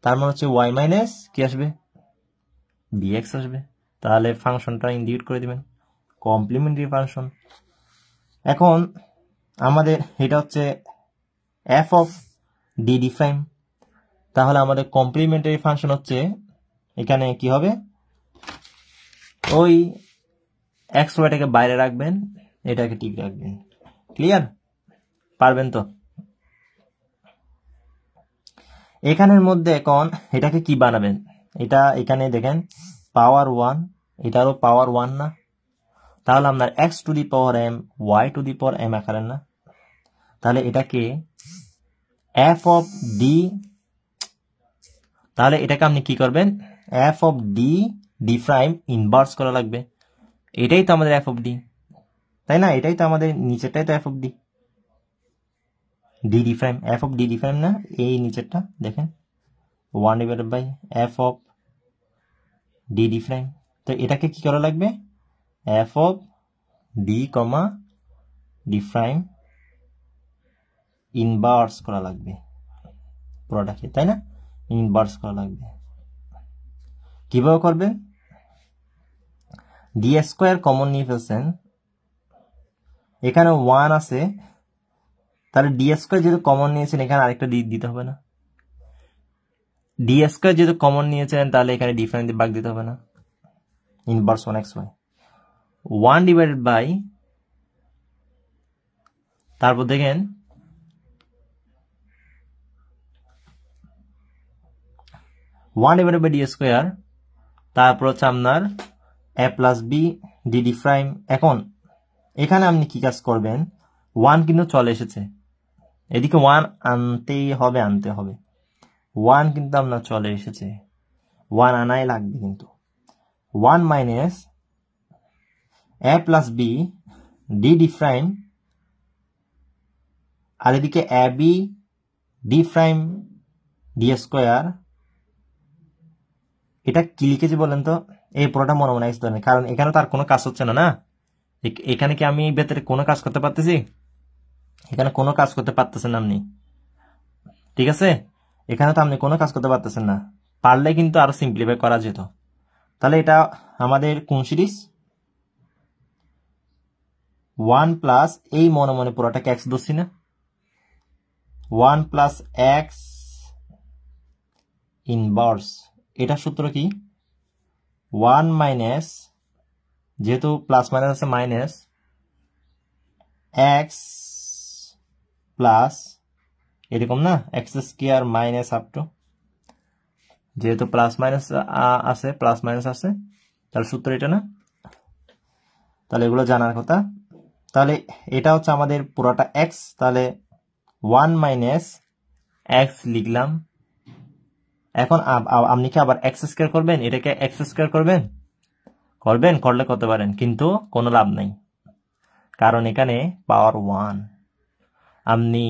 তার মানে হচ্ছে y মাইনাস কি আসবে, bx আসবে। তাহলে ফাংশনটা ইন্ডিকেট করে দিবেন, কমপ্লিমেন্টারি ফাংশন। এখন আমাদের এটা হচ্ছে f অফ d প্রাইম, তাহলে আমাদের কমপ্লিমেন্টারি ফাংশন হচ্ছে এখানে কি হবে, ওই এক্স ওয়াইটাকে বাইরে রাখবেন, এটাকে ঠিক রাখবেন। ক্লিয়ার? পারবেন তো? এখানের মধ্যে এখন এটাকে কি বানাবেন, এটা এখানে দেখেন পাওয়ার 1, এটারও পাওয়ার 1 না, তাহলে আপনার x to the power m, y to the power m আকারের না, তাহলে এটাকে এফ অফ ডি, তাহলে এটাকে আপনি কি করবেন, F of d D prime inverse করা লাগবে। এটাই তো আমাদের এফ অফ ডি, তাই না? এটাই তো আমাদের নিচেরটাই তো f of d, d D prime, f of d D prime না, এই নিচেরটা দেখেন 1 divided by f of d D prime. তো এটাকে কি করা লাগবে, f of d comma d prime inverse করা লাগবে পুরোটাকে, তাই না? ইনভার্স করা লাগবে। কিভাবে করবেন, ডি স্কোয়ার কমন নিয়ে ফেলছেন, এখানে 1 আছে, তাহলে ডি স্কোয়ার যেহেতু কমন নিয়েছেন এখানে আরেকটা দিতে হবে না, ডি স্কোয়ার যেহেতু কমন নিয়েছেন তাহলে এখানে ডি প্রাইম দিয়ে ভাগ দিতে হবে না, ইনভার্স 1xy 1 ডিভাইডেড বাই, তারপর দেখেন 1 ডিভাইডেড বাই ডি স্কোয়ার, তারপর হচ্ছে আপনার A plus B D D prime. এখন এখানে আপনি কি কাজ করবেন, 1 কিন্তু চলে এসেছে, এদিকে 1 আনতে হবে, 1 কিন্তু আপনার চলে এসেছে, 1 আনাই লাগবে কিন্তু, 1 মাইনাস এ plus B D D prime, আর এদিকে A B D prime D square. এটা কি লিখেছি বলেন তো, এই পুরোটা মনে মনে আসতে হবে, কারণ এখানে তো আর কোনো কাজ হচ্ছে না, না এখানে কি আমি ভেতরে কোনো কাজ করতে পারতেছি, এখানে কোনো কাজ করতে পারতেছেন আপনি, ঠিক আছে? এখানে তো আপনি কোনো কাজ করতে পারতেছেন না, পারলে কিন্তু আরো সিম্পলিফাই করা যেত। তাহলে এটা আমাদের কোন সিরিজ, 1 প্লাস এই মনে মনে পুরোটাকে এক্স ধরছি না, 1 প্লাস এক্স ইনভার্স, এটা সূত্র কি, 1 মাইনাস, যেহেতু প্লাস মাইনাস আছে মাইনাস, এক্স প্লাস এরকম না, x square minus up to, যেহেতু প্লাস মাইনাস আছে, প্লাস মাইনাস আছে, তাহলে সূত্র এটা না, তাহলে এগুলো জানার কথা। তাহলে এটা হচ্ছে আমাদের পুরোটা এক্স, তাহলে 1 মাইনাস এক্স লিখলাম। এখন আপনি কি আবার এক্স স্কয়ার করবেন, এটাকে এক্স স্কয়ার করবেন, করলে করতে পারেন, কিন্তু কোনো লাভ নাই, কারণ এখানে পাওয়ার 1, আপনি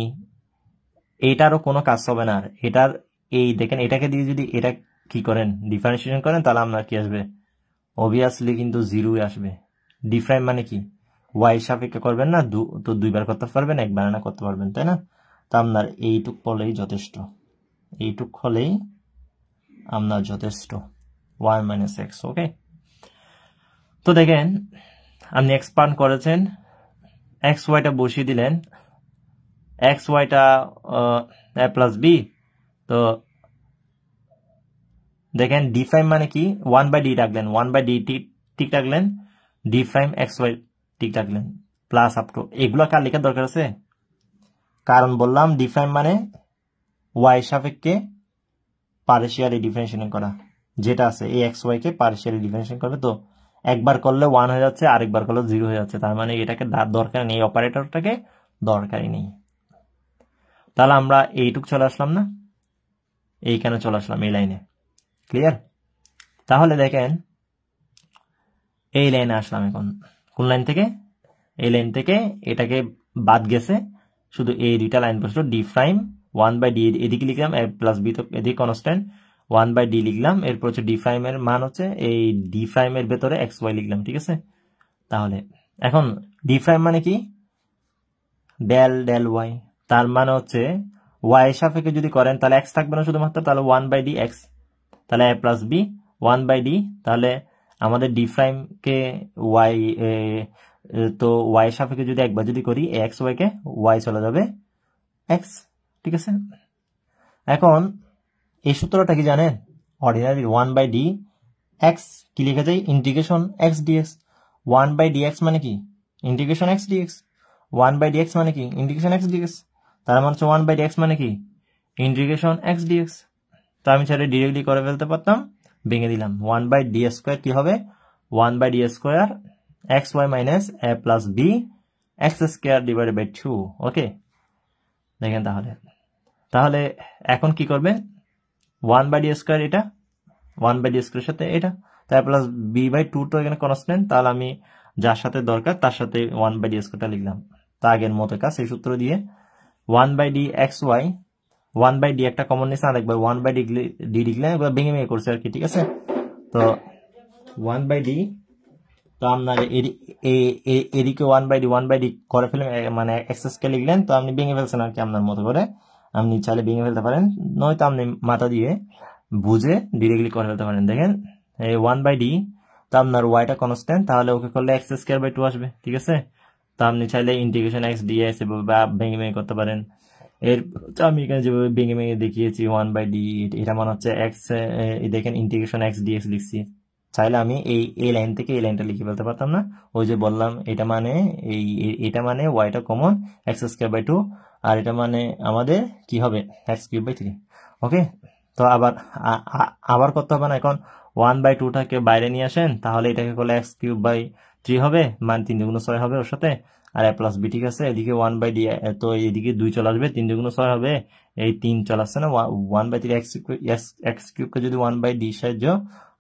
এইটারও কোনো কাজ হবে না। এটার এই দেখেন, এটাকে দিয়ে যদি এটা কি করেন, ডিফারেন্সিয়েশন করেন, তাহলে আপনার কি আসবে, অবভিয়াসলি কিন্তু 0 আসবে। ডি প্রাইম মানে কি, ওয়াই সাপেক্ষে করবেন না, তো 2বার করতে পারবেন, 1বার না করতে পারবেন, তাই না? তো আপনার এইটুক হলেই যথেষ্ট, এইটুক হলেই আপনার যথেষ্ট, 1 মাইনাস এক্স। ওকে, তো দেখেন আপনি এক্সপান্ড করেছেন, এক্স ওয়াইটা বসিয়ে দিলেন, এক্স ওয়াইটা এ প্লাস বি, তো দেখেন ডি প্রাইম মানে কি, 1 বাই ডি রাখলেন, 1 বাই ডি ঠিক রাখলেন, ডি প্রাইম এক্স ওয়াই ঠিক রাখলেন, প্লাস আপ টু, এগুলো কার লেখার দরকার আছে, কারণ বললাম ডি প্রাইম মানে ওয়াই সাপেক্ষে পার্শিয়ালি ডিফারেন্সিয়েশন করা, যেটা আছে এই এক্স ওয়াই কে পার্শিয়ালি ডিফারেন্সিয়েশন করবে, তো একবার করলে 1 হয়ে যাচ্ছে, আরেকবার করলে 0 হয়ে যাচ্ছে, তার মানে এটাকে দরকার নেই, অপারেটরটাকে দরকারই নেই। তাহলে আমরা এইটুক চলে আসলাম না, এইখানে চলে আসলাম, এই লাইনে। ক্লিয়ার? তাহলে দেখেন এই লাইনে আসলাম, এখন কোন লাইন থেকে, এই লাইন থেকে এটাকে বাদ গেছে, শুধু এই দুইটা লাইন বসলো, ডি প্রাইম 1 বাই ডি, এদিকে লিখলাম এ প্লাস বি, তো এদিকে কনস্ট্যান্ট 1/d লিখলাম, এরপর হচ্ছে ডি প্রাইমের মান হচ্ছে এই ডি প্রাইমের ভেতরে এক্স ওয়াই লিখলাম, ঠিক আছে। তাহলে এখন ডি প্রাইম মানে কি, ডেল ডেল ওয়াই, তার মানে হচ্ছে ওয়াই সাপেক্ষে যদি করেন তাহলে এক্স থাকবে না শুধুমাত্র, তাহলে 1/d এক্স, তাহলে a প্লাস বি 1/d, তাহলে আমাদের ডি প্রাইম কে ওয়াই, তো ওয়াই সাপেক্ষে যদি একবার যদি করি এক্স ওয়াই কে ওয়াই চলে যাবে এক্স, ঠিক আছে। এখন এই সূত্রটা কি জানেন, অর্ডিনারি 1/d এক্স কি লিখে যায়, integration x dx. 1/d x মানে কি, integration x dx. 1/d x মানে কি, ইন্টিগ্রেশন এক্স ডিএক্স। তার মানে হচ্ছে 1/d এক্স মানে কি, ইন্টিগ্রেশন এক্স ডিএক্স। তো আমি চাইলে ডিরেক্টলি করে ফেলতে পারতাম, ভেঙে দিলাম। 1/d স্কোয়ার কি হবে, 1/d square x y minus A plus b x square divided by 2। Okay, দেখেন তাহলে এখন কি করবেন, 1/d স্কোয়ার এটা, 1/d স্কোয়ারের সাথে এটা, তাই প্লাস বি বাই 2 তো এখানে কনস্ট্যান্ট, তাহলে আমি যার সাথে দরকার তার সাথে 1/d স্কোয়ারটা লিখলাম। তা আগের মতো কাজ, এই সূত্র দিয়ে 1/d এক্স ওয়াই, 1/d একটা কমন নিচ্ছে, আর একবার 1/d লিখলে একবার ভেঙে ভেঙে করছে আর কি, ঠিক আছে। তো 1/d, তো আপনার এদিকে 1/d করে ফেলেন, মানে এক্সেস কে লিখলেন, তো আপনি ভেঙে ফেলছেন আর কি আপনার মতো করে। আপনি চাইলে ভেঙে ফেলতে পারেন, নয়তো আপনি মাথা দিয়ে বুঝে ডিরেক্টলি করে ফেলতে পারেন। দেখেন এই 1/d, তো আপনার ওয়াইটা কনস্ট্যান্ট, তাহলে ওকে করলে এক্স স্কোয়ার বাই 2 আসবে, ঠিক আছে। তো আপনি চাইলে ইন্টিগ্রেশন এক্স ডিএক্স বা ভেঙে ভেঙে করতে পারেন। এর আমি এখানে যেভাবে ভেঙে ভেঙে দেখিয়েছি 1/d, এটা মানে হচ্ছে এক্স, দেখেন ইন্টিগ্রেশন এক্স ডিএক্স লিখছি। চাইলে আমি এই লাইন থেকে এই লাইনটা লিখে ফেলতে পারতাম না, ওই যে বললাম এটা মানে এটা মানে ওয়াইটা কমন এক্স স্কোয়ার বাই 2, আর এটা মানে আমাদের কি হবে এক্স কিউব বাই 3। ওকে, তো আবার করতে হবে না, এখন 1/2টাকে বাইরে নিয়ে আসেন, তাহলে এটাকে করলে এক্স কিউব বাই 3 হবে, মানে 3 দুগুণ 6 হবে ওর সাথে, আর এ প্লাস বি, ঠিক আছে। এদিকে 1/d, তো এদিকে 2 চলে আসবে, 3 দুগুণ 6 হবে, এই 3 চলে আসছে না, 1/3 এক্স কিউবকে যদি 1/d সাহায্য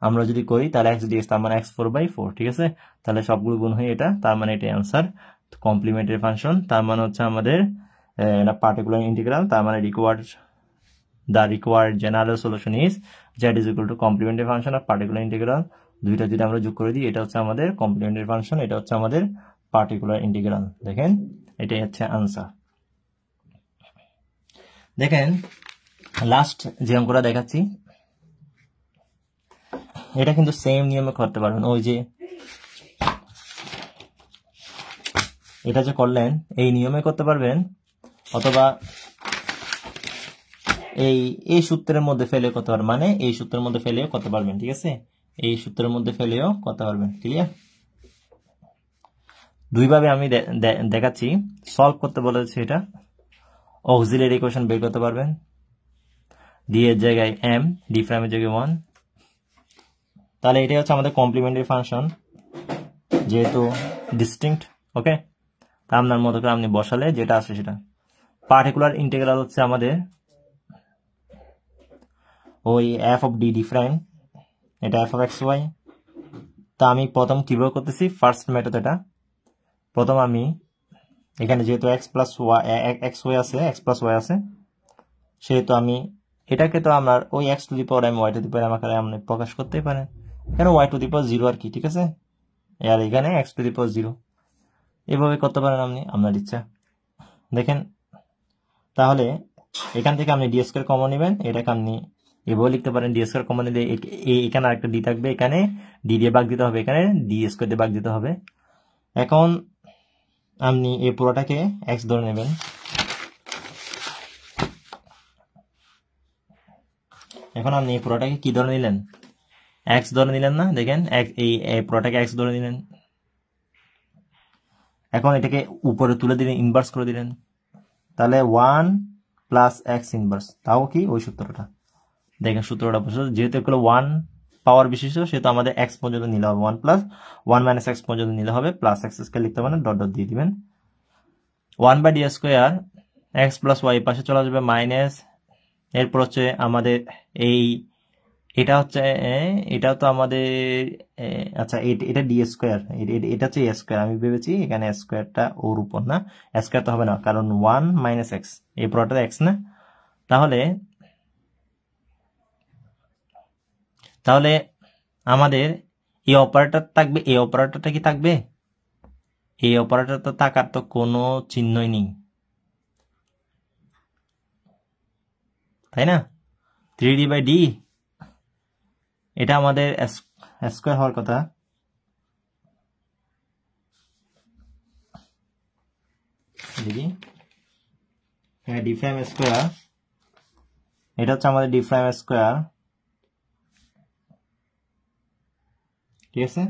আমরা যদি করি তাহলে এক্স ডিএক্স, তার মানে x4/4, ঠিক আছে। তাহলে সবগুলো গুণ হয়ে এটা, তার মানে এটাই আনসার, কমপ্লিমেন্টারি ফাংশন। তার মানে হচ্ছে আমাদের এটা পার্টিকুলার ইন্টিগ্রাল, তার মানে the required general solution is z is equal to complementary function of particular integral। দুইটা যদি আমরা যোগ করে দিই, এটা হচ্ছে আমাদের কমপ্লিমেন্টারি ফাংশন, এটা হচ্ছে আমাদের পার্টিকুলার ইন্টিগ্রাল। দেখেন এটাই হচ্ছে আনসার। দেখেন লাস্ট যে অঙ্কটা দেখাচ্ছি, এটা কিন্তু সেম নিয়মে করতে পারবেন। ওই যে এটা যে করলেন এই নিয়মে করতে পারবেন, অথবা এই সূত্রের মধ্যে ফেলেও করতে পারবেন, মানে এই সূত্রের মধ্যে ফেলেও করতে পারবেন, ঠিক আছে। এই সূত্রের মধ্যে ফেলেও করতে পারবেন, ক্লিয়ার। দুইভাবে আমি দেখাচ্ছি, সলভ করতে বলেছি। এটা অক্সিলারি ইকুয়েশন বের করতে পারবেন, ডি এর জায়গায় এম, ডি প্রাইমের জায়গায় 1, তাহলে এটাই হচ্ছে আমাদের কমপ্লিমেন্টারি ফাংশন, যেহেতু ডিস্টিংক্ট। ওকে, তা আপনার মতো করে আপনি বসালে যেটা আসে সেটা। পার্টিকুলার ইন্টিগ্রাল হচ্ছে আমাদের ওই F of d D prime, এটা এফ অফ এক্স ওয়াই। তা আমি প্রথম কিভাবে করতেছি, ফার্স্ট মেথড এটা। প্রথম আমি এখানে যেহেতু এক্স ওয়াই আছে, সেহেতু আমি এটাকে, তো আমার ওই x to the power m y to the power m আকারে আপনি প্রকাশ করতেই পারেন, এখানে ওয়াই টু দি পাওয়ার 0 আর কি, ঠিক আছে। আর এখানে এক্স টু দি পাওয়ার 0, এভাবে করতে পারেন আপনি আপনার ইচ্ছা। দেখেন তাহলে এখান থেকে আপনি ডি স্কয়ার কমন নেবেন, এটাকে আপনি এভাবে লিখতে পারেন, ডি স্কয়ার কমন নিলে এখানে আরেকটা ডি থাকবে, এখানে ডি দিয়ে ভাগ দিতে হবে, এখানে ডি স্কয়ার দিয়ে ভাগ দিতে হবে। এখন আপনি এই পুরোটাকে এক্স ধরে নেবেন, এখন আপনি এই পুরোটাকে কি ধরে নিলেন, এক্স ধরে নিলেন না। দেখেন এই পুরোটাকে এক্স ধরে নিলেন, এখন এটাকে উপরে তুলে দিলেন, ইনভার্স করে দিলেন, তাহলে 1 প্লাস এক্স ইনভার্স, তাও কি ওই সূত্রটা। দেখেন সূত্রটা বসে, যেহেতু এগুলো 1 পাওয়ার বিশিষ্ট, সেহেতু আমাদের এক্স পর্যন্ত নিলে হবে 1 প্লাস 1 মাইনাস এক্স পর্যন্ত নিলে হবে, প্লাস এক্স স্কয়ার লিখতে পারেন, ডট ডট দিয়ে দিবেন। 1/d square x plus Y পাশে চলে আসবে মাইনাস, এরপর হচ্ছে আমাদের এটা হচ্ছে, এটা তো আমাদের, আচ্ছা এটা ডি স্কয়ার, এটা হচ্ছে এ স্কয়ার। আমি ভেবেছি এখানে স্কয়ারটা ওর উপর, না স্কয়ার তো হবে না, কারণ 1 মাইনাস এক্স, এই পুরোটা এক্স না। তাহলে তাহলে আমাদের এই অপারেটর থাকবে, এই অপারেটরটা কি থাকবে? এই অপারেটর তো থাকার তো কোনো চিহ্নই নেই, তাই না? 3d/d এটা আমাদের স্কয়ার হওয়ার কথা। দেখি, হ্যাঁ, ডি প্রাইম স্কয়ার, এটা হচ্ছে আমাদের ডি প্রাইম স্কয়ার, ঠিক আছে?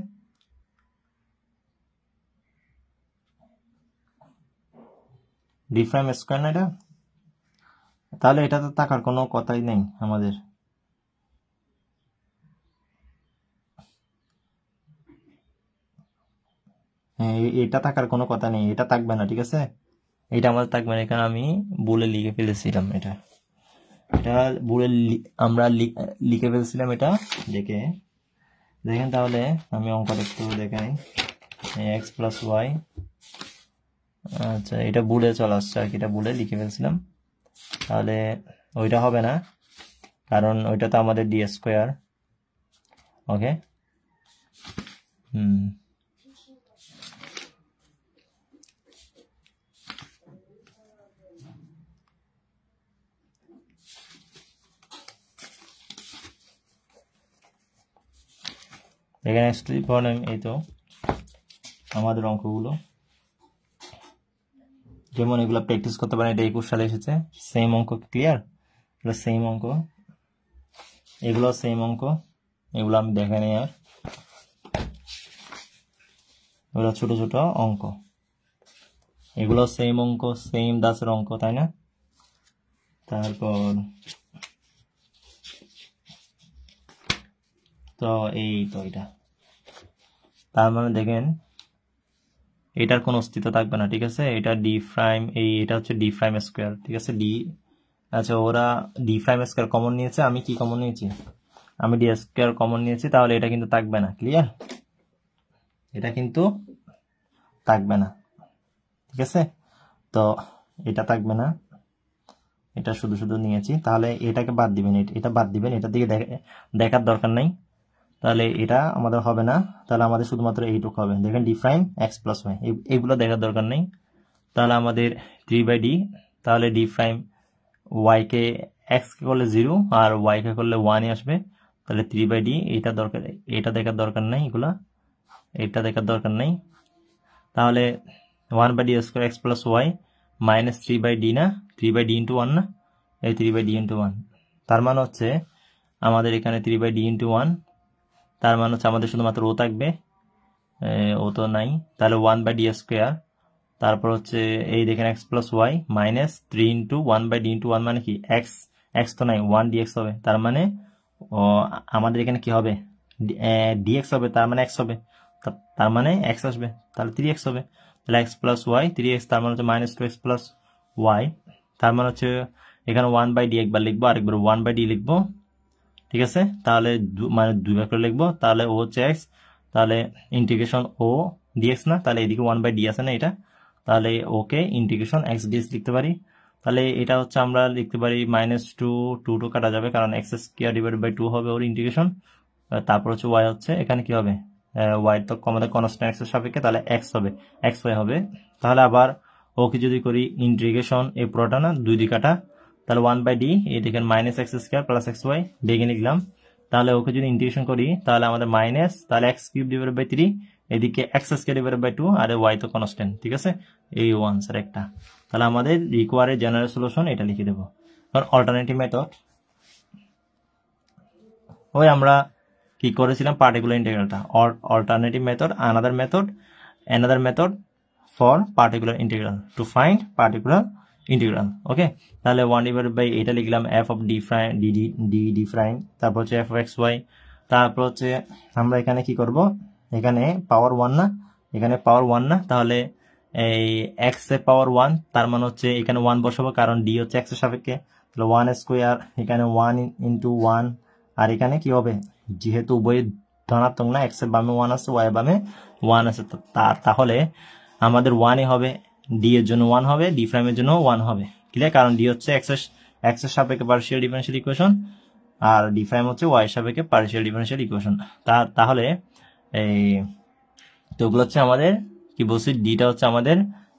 ডি প্রাইম স্কয়ার না এটা? তাহলে এটা তো থাকার কোনো কথাই নেই আমাদের। হ্যাঁ, এটা থাকার কোনো কথা নেই, এটা থাকবে না, ঠিক আছে? এটা আমাদের থাকবে না, এখানে আমি বলে লিখে ফেলেছিলাম এটা, এটা বলে আমরা লিখে ফেলছিলাম এটা। দেখেন তাহলে আমি অঙ্কটা একটু দেখাই। এক্স প্লাস ওয়াই, আচ্ছা এটা বুলে চলে আসছে আর কি, এটা বুলে লিখে ফেলছিলাম। তাহলে ওইটা হবে না, কারণ ওইটা তো আমাদের ডি স্কোয়ার। ওকে, এখানে এই তো আমাদের অঙ্কগুলো, যেমন এগুলো প্র্যাকটিস করতে পারেন, এটা 21 সালে এসেছে। সেম অঙ্ক, ক্লিয়ার? এগুলো সেম অঙ্ক, এগুলো সেম অঙ্ক, এগুলো আমি দেখাই নাই আর, এগুলো ছোট ছোট অঙ্ক, এগুলো সেম অঙ্ক, সেম দাসের অঙ্ক, তাই না? তারপর তো এই তো এটা, তার মানে দেখেন এটার কোনো অস্তিত্ব থাকবে না, ঠিক আছে? এটা ডি প্রাইম, এটা হচ্ছে ডি প্রাইম স্কোয়ার, ঠিক আছে? ডি, আচ্ছা ওরা ডি প্রাইম স্কোয়ার কমন নিয়েছে, আমি কি কমন নিয়েছি? আমি ডি স্কোয়ার কমন নিয়েছি, তাহলে এটা কিন্তু থাকবে না, ক্লিয়ার? এটা কিন্তু থাকবে না, ঠিক আছে? তো এটা থাকবে না, এটা শুধু শুধু নিয়েছি, তাহলে এটাকে বাদ দিবেন, এটা বাদ দিবেন, এটার দিকে দেখার দরকার নাই, তাহলে এটা আমাদের হবে না। তাহলে আমাদের শুধুমাত্র এইটুকু হবে, দেখেন d prime x plus y, এইগুলো দেখার দরকার নেই। তাহলে আমাদের 3/d, তাহলে ডি প্রাইম ওয়াই কে এক্স কে করলে 0 আর ওয়াই কে করলে 1 আসবে, তাহলে 3/d এটা দরকার, এটা দেখার দরকার নেই, এগুলা এটা দেখার দরকার নেই। তাহলে 1/d square x plus y minus 3/d, না 3/d ইন্টু 1 না, এই 3/d ইন্টু 1, তার মানে হচ্ছে আমাদের এখানে 3/d ইন্টু 1, তার মানে হচ্ছে আমাদের শুধুমাত্র ও থাকবে, ও তো নাই, তাহলে 1/d স্কোয়ার, তারপর হচ্ছে এই দেখেন x plus y minus 3 into 1/d into 1 মানে কি এক্স, এক্স তো নাই, 1dx হবে, তার মানে আমাদের এখানে কি হবে? dx হবে, তার মানে এক্স হবে, তার মানে এক্স আসবে, তাহলে 3x হবে, তাহলে এক্স প্লাস ওয়াই 3x, তার মানে হচ্ছে মাইনাস 2x প্লাস ওয়াই, তার মানে হচ্ছে এখানে 1/d একবার লিখবো, আরেকবার 1/d লিখবো, ঠিক আছে? তাহলে মানে 2 বার করে লিখবো, তাহলে ও হচ্ছে এক্স, তাহলে ইন্টিগ্রেশন ও ডিএক্স না, তাহলে এদিকে 1/d আছে না এটা, তাহলে ওকে ইন্টিগ্রেশন এক্স ডিএক্স লিখতে পারি। তাহলে এটা হচ্ছে আমরা লিখতে পারি -2 কাটা যাবে, কারণ এক্স স্কয়ার ডিভাইডেড বাই 2 হবে ওর ইন্টিগ্রেশন, তারপর হচ্ছে ওয়াই হচ্ছে এখানে কি হবে, ওয়াই তো আমাদের কনস্ট্যান্ট এক্স এর সাপেক্ষে, তাহলে এক্স হবে, এক্স ওয়াই হবে। তাহলে আবার ওকে যদি করি ইন্টিগ্রেশন, এই পুরোটা না 2 দিয়ে কাটা, তাহলে 1/d, এই দেখেন minus x square plus x y ডেকে লিখলাম, তাহলে ওকে যদি ইন্টিগ্রেশন করি তাহলে আমাদের মাইনাস, তাহলে এক্স কিউব ডিভাইডেড বাই 3, এদিকে এক্স স্কয়ার ডিভাইডেড বাই 2, আর ওয়াই তো কনস্ট্যান্ট, ঠিক আছে? এই আনসার একটা। তাহলে আমাদের রিকোয়ার্ড জেনারেল সলিউশন এটা লিখে দেবো। কারণ অল্টারনেটিভ মেথড, ওই আমরা কি করেছিলাম পার্টিকুলার ইন্টিগ্রালটা, alternative method, another method for particular integral to find particular integral, okay? তাহলে 1 ডিভাইডেড বাই এটা লিখলাম f of d prime d prime, তারপর হচ্ছে f of x y, তারপর হচ্ছে আমরা এখানে কি করব, এখানে পাওয়ার 1 না, এখানে পাওয়ার 1 না, তাহলে এই x এর পাওয়ার 1, তার মানে হচ্ছে এখানে 1 বসাবো, কারণ d হচ্ছে x এর সাপেক্ষে, তাহলে 1 স্কয়ার, এখানে 1 ইনটু 1, আর এখানে কি হবে, যেহেতু উভয় ধনাত্মক না, x এর বামে 1 আছে, y এর বামে 1 আছে, তাহলে আমাদের 1 হবে, d এর জন্য 1 হবে, d প্রাইমের জন্য 1 হবে, ক্লিয়ার? কারণ d হচ্ছে x এর সাপেক্ষে পার্শিয়াল ডিফারেনশিয়াল ইকুয়েশন, আর ডি প্রাইম হচ্ছে ওয়াই সাপেক্ষে পার্শিয়াল ডিফারেনশিয়াল ইকুয়েশন। তাহলে এই তো ওগুলো হচ্ছে আমাদের কি বলছি, ডিটা হচ্ছে আমাদের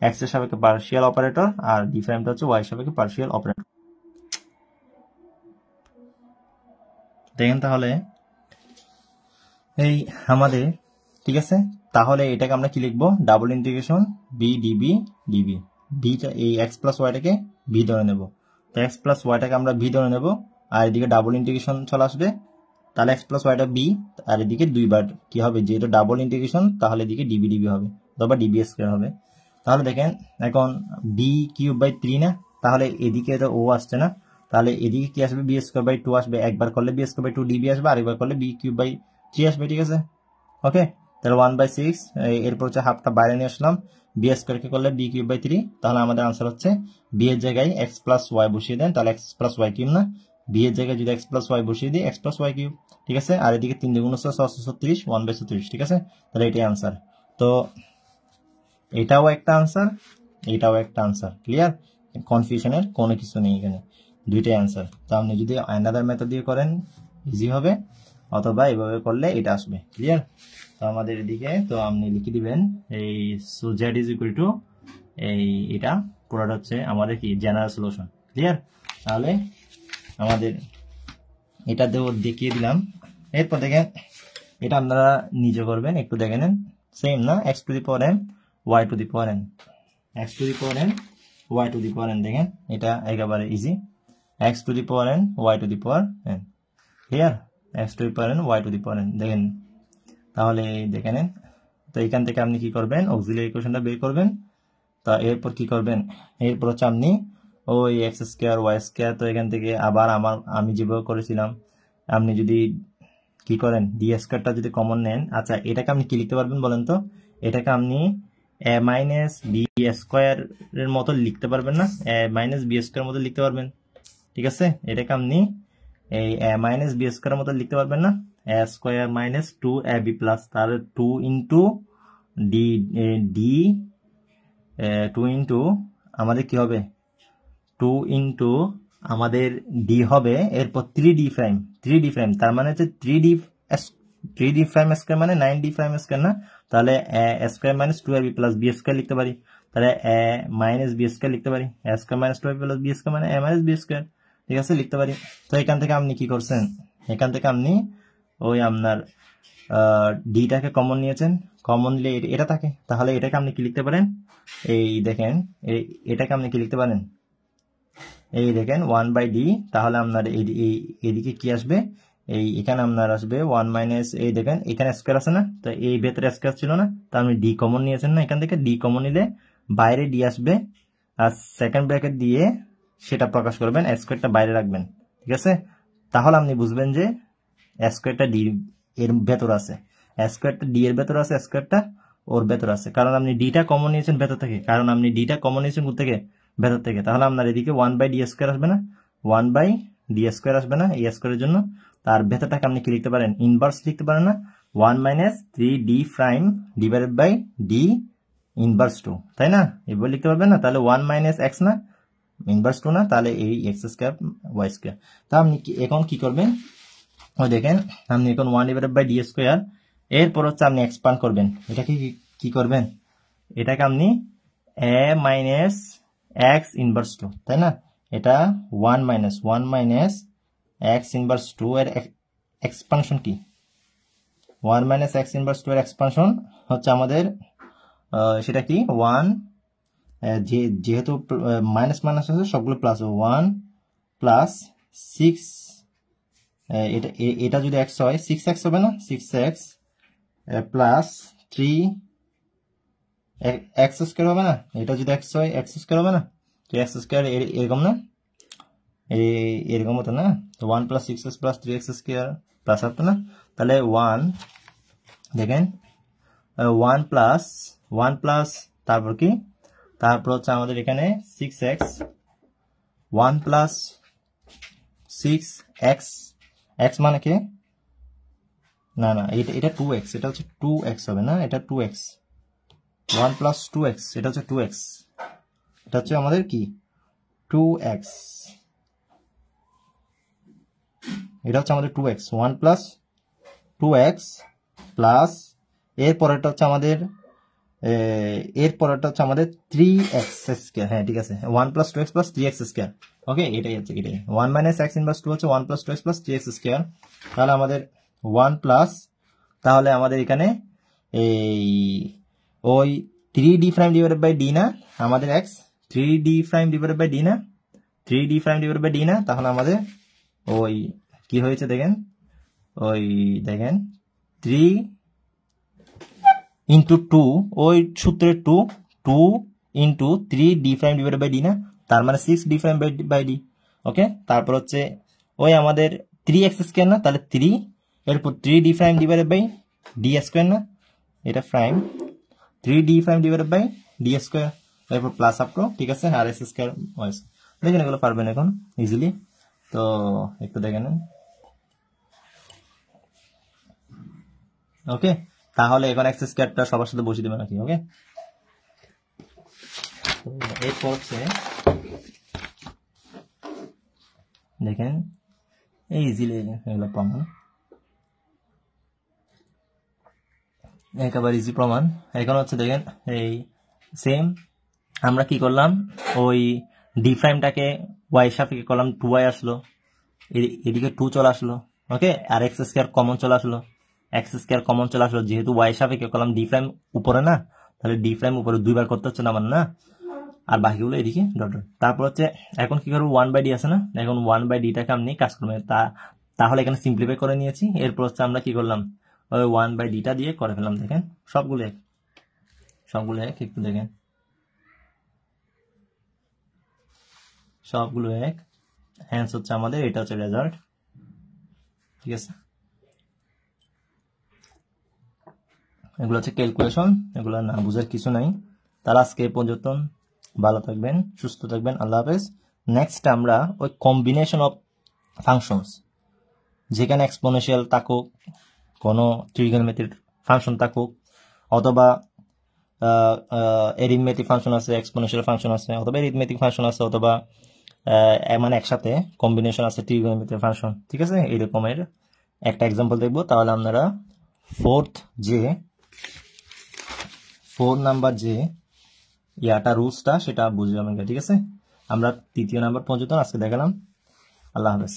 এক্স এর সাপেক্ষে পার্শিয়াল অপারেটর আর ডি প্রাইমটা হচ্ছে ওয়াই সাপেক্ষে পার্শিয়াল অপারেটর। দেখেন তাহলে এই আমাদের ঠিক আছে, তাহলে এটাকে আমরা কি লিখবো, double integration b d b d b, beta এই এক্স প্লাস ওয়াইটাকে বি ধরে নেব, তো এক্স প্লাস ওয়াইটাকে আমরা বি ধরে নেব, আর এদিকে ডাবল ইন্টিগ্রেশন চলে আসবে, তাহলে এক্স প্লাস ওয়াইটা বি, আর এদিকে দুইবার কি হবে, যেহেতু ডাবল ইন্টিগ্রেশন তাহলে এদিকে ডিবি ডিবি হবে অথবা ডিবি স্কয়ার হবে। তাহলে দেখেন এখন বি কিউব বাই 3 না, তাহলে এদিকে তো ও আসছে না, তাহলে এদিকে কি আসবে, বি স্কয়ার বাই 2 আসবে, একবার করলে বি স্কয়ার বাই 2 ডিবি আসবে, আরেকবার করলে বি কিউব বাই 3 আসবে, ঠিক আছে। ওকে, তাহলে 1/6, এরপর হচ্ছে হাফটা বাইরে নিয়ে আসলাম, বি স্কয়ারকে করলে বি কিউব বাই 3, তাহলে আমাদের আনসার হচ্ছে বি এর জায়গায় এক্স প্লাস ওয়াই বসিয়ে দেন, তাহলে এক্স প্লাস ওয়াই কিউব না, বি এর জায়গায় যদি এক্স প্লাস ওয়াই বসিয়ে দিই এক্স প্লাস ওয়াই কিউব, ঠিক আছে। আর এদিকে 3 দ্বিগুণ 36, 1/36, ঠিক আছে, তাহলে এটাই আনসার। তো এটাও একটা আনসার, এটাও একটা আনসার, ক্লিয়ার, কনফিউশনের কোনো কিছু নেই এখানে, দুইটাই আনসার। তো আপনি যদি অ্যানাদার মেথড দিয়ে করেন ইজি হবে, অথবা এভাবে করলে এটা আসবে, ক্লিয়ার। তো আমাদের এদিকে তো আপনি লিখে দিবেন এই so Z is equal two এই এটা পুরোটা হচ্ছে আমাদের কি জেনারেল সলিউশন, ক্লিয়ার। তাহলে আমাদের এটা দেখিয়ে দিলাম। এরপর দেখেন এটা আপনারা নিজে করবেন, একটু দেখে নেন, সেম না, x to the power N Y to the power n, x to the power N Y to the power n, দেখেন এটা একেবারে easy, x to the power N Y to the power n, clear, x to the power N Y to the power n, দেখেন তাহলে দেখে নেন। তো এখান থেকে আপনি কি করবেন, অক্সিলারি ইকুয়েশনটা বের করবেন, তা এরপর কি করবেন, এরপর হচ্ছে আপনি ওই এক্স স্কোয়ার ওয়াই স্কোয়ার, তো এখান থেকে আবার আমি যেভাবে করেছিলাম আপনি যদি কি করেন, ডি স্কোয়ারটা যদি কমন নেন, আচ্ছা এটাকে আপনি কি লিখতে পারবেন বলেন তো, এটাকে আপনি এ মাইনাস বি স্কোয়ার এর মতো লিখতে পারবেন না, এ মাইনাস বি স্কোয়ার মতো লিখতে পারবেন, ঠিক আছে। এটাকে আপনি এই এ মাইনাস বি স্কোয়ার মতো লিখতে পারবেন না, এ স্কোয়ার মাইনাস 2ab প্লাস, তাহলে 2 ইন্টু ডি ডি 2 ইন্টু আমাদের কি হবে, 2 ইন্টু আমাদের ডি হবে, এরপর 3d প্রাইম, 3d প্রাইম তার মানে হচ্ছে 3d প্রাইম স্কয়ার মানে 9d প্রাইম স্কয়ার না, তাহলে a square minus 2ab plus b square লিখতে পারি, তাহলে a মাইনাস b স্কয়ার লিখতে পারি, a square minus 2ab plus b square মানে a মাইনাস b স্কয়ার, ঠিক আছে, লিখতে পারি। তো এখান থেকে আপনি কি করছেন, এখান থেকে আপনি ওই আপনার ডিটাকে কমন নিয়েছেন, কমন নিলে এটা থাকে, তাহলে এটাকে আপনি কি লিখতে পারেন, এই দেখেন এটাকে আপনি কি লিখতে পারেন, এই দেখেন 1/d, তাহলে আপনার এইদিকে কি আসবে, এই এখানে আপনার আসবে 1 মাইনাস, এই দেখেন এখানে স্কয়ার আছে না, তো এই ভেতরে স্কয়ার ছিল না, তো আপনি ডি কমন নিয়েছেন না, এখান থেকে ডি কমন নিলে বাইরে ডি আসবে, আর সেকেন্ড ব্র্যাকেট দিয়ে সেটা প্রকাশ করবেন, স্কয়ারটা বাইরে রাখবেন, ঠিক আছে। তাহলে আপনি বুঝবেন যে স্কয়ারটা ডি এর ভেতর আছে, স্কয়ারটা ডি এর ভেতর আছে, স্কয়ারটা ওর ভেতর আছে, কারণ আপনি ডিটা কমন নিয়েছেন ভেতর থেকে, কারণ আপনি ডিটা কমন নিয়েছেন কোথা থেকে, ভেতর থেকে, তাহলে আপনার এদিকে 1/d স্কয়ার আসবে না, 1/d স্কয়ার আসবে না এই স্কয়ারের জন্য, তার ভেতরটাকে আপনি কি লিখতে পারেন, ইনভার্স লিখতে পারেন না, 1 minus 3d prime divided by d inverse 2, তাই না, এবার লিখতে পারবেন না, তাহলে 1 মাইনাস এক্স না, ইনভার্স 2 না, তাহলে এই এক্স স্কয়ার ওয়াই স্কয়ার। তা আপনি এখন কি করবেন, ওই দেখেন আপনি এখন 1 ডিভাইডেড বাই ডি স্কয়ার, এরপর হচ্ছে আপনি এক্সপান্ড করবেন, এটাকে কি করবেন, এটাকে আপনি এ মাইনাস এক্স ইনভার্স 2, তাই না, এটা 1 মাইনাস এক্স ইনভার্স 2 এর এক্সপানশন কি, 1 মাইনাস এক্স ইনভার্স 2 এর এক্সপানশন হচ্ছে আমাদের সেটা কি 1, যেহেতু মাইনাস মাইনাস আছে সবগুলো প্লাস, 1 প্লাস 6, এটা যদি এক্স হয় 6x হবে না, 6x প্লাস 3 এক্স স্কয়ার হবে না, এটা যদি এক্স হয় এক্স স্কয়ার হবে না, তো এক্স স্কয়ার এরকম না, এরকম হতো না, তো 1 plus 6x plus 3x square plus হতো না, তাহলে 1 দেখেন 1 প্লাস তারপর কি, তারপর হচ্ছে আমাদের এখানে 6x, 1 প্লাস 6x, x মানে কি, না না এটা 2x, এটা হচ্ছে 2x হবে না, এটা 2x, 1 প্লাস 2x, এটা হচ্ছে 2x, এটা হচ্ছে আমাদের কি 2x, এটা হচ্ছে আমাদের 2x 1 প্লাস 2x প্লাস এর পরেরটা হচ্ছে আমাদের 3x স্কয়ার। হ্যাঁ ঠিক আছে, 1 plus 2x plus 3x square. ওকে, এটাই হচ্ছে, এটাই 1 মাইনাস x ইনভার্স 2 হচ্ছে 1 plus 2x plus 3x square. তাহলে আমাদের 1 প্লাস, তাহলে আমাদের এখানে এই ওই 3d prime divided by d না আমাদের x, 3d prime divided by d না, 3d prime divided by d না, তাহলে আমাদের ওই কি হয়েছে দেখেন, ওই দেখেন 3 ইন্টু 2, ওই সূত্রের 2 into 3d prime divided by d না, তার মানে 6d প্রাইম বাই d। ওকে, তারপর হচ্ছে ওই আমাদের 3x স্কয়ার না, তাহলে 3 এরপর 3d prime divided by d square না, এটা prime 3d prime divided by d square, এরপর প্লাস আপ টু, ঠিক আছে, আর s স্কয়ার ওয়াইস। দেখেন এগুলো পারবেন এখন ইজিলি, তো একটু দেখে নেন। ওকে, তাহলে এখন x স্কয়ারটা সবার সাথে বসিয়ে দেবেন নাকি? ওকে, এরপর হচ্ছে দেখেন এই ইজিলি এগুলো প্রমাণ, একেবারে ইজি প্রমাণ। এখন হচ্ছে দেখেন এই সেম আমরা কি করলাম, ওই ডি প্রাইমটাকে ওয়াই সাপেক্ষে করলাম, 2y আসলো, এদিকে 2 চলে আসলো। ওকে, আর এক্স স্কয়ার কমন চলে আসলো, এক্স স্কয়ার কমন চলে আসলো, যেহেতু ওয়াই সাপেক্ষে করলাম, ডি প্রাইম উপরে না, তাহলে ডি প্রাইম উপরে দুইবার করতে হচ্ছে না আমার না, আর বাকিগুলো এদিকে ডট ডট। তারপর হচ্ছে এখন কি করবো, 1/d আছে না, এখন 1/dটাকে আপনি কাজ করবেন, তাহলে এখানে সিম্পলিফাই করে নিয়েছি। এরপর হচ্ছে আমরা কি করলাম, ওই 1/dটা দিয়ে করে ফেলাম। দেখেন সবগুলো এক, একটু দেখেন সবগুলো এক, হ্যান্স হচ্ছে আমাদের, এটা হচ্ছে রেজাল্ট। ঠিক আছে, এগুলো হচ্ছে ক্যালকুলেশন, এগুলো না বুঝার কিছু নাই। তাহলে আজকে পর্যন্ত, ভালো থাকবেন, সুস্থ থাকবেন, আল্লাহ হাফেজ। নেক্সট আমরা ওই কম্বিনেশন অফ ফাংশনস, যেখানে এক্সপোনেনশিয়াল থাকুক, কোনো ট্রিগোনোমেট্রিক ফাংশন থাকুক, অথবা এরিথমেটিক ফাংশন আছে, এক্সপোনেনশিয়াল ফাংশন আছে, অথবা এরিথমেটিক ফাংশন আছে, অথবা মানে একসাথে কম্বিনেশন আছে ট্রিগোনোমেট্রিক ফাংশন। ঠিক আছে, এইরকমের একটা এক্সাম্পল দেখবো। তাহলে আপনারা 4 নাম্বার যে ইয়াটা রুলসটা সেটা বুঝে যাবেন। ঠিক আছে, আমরা 3য় নাম্বার পর্যন্ত আজকে দেখালাম। আল্লাহ হাফেজ।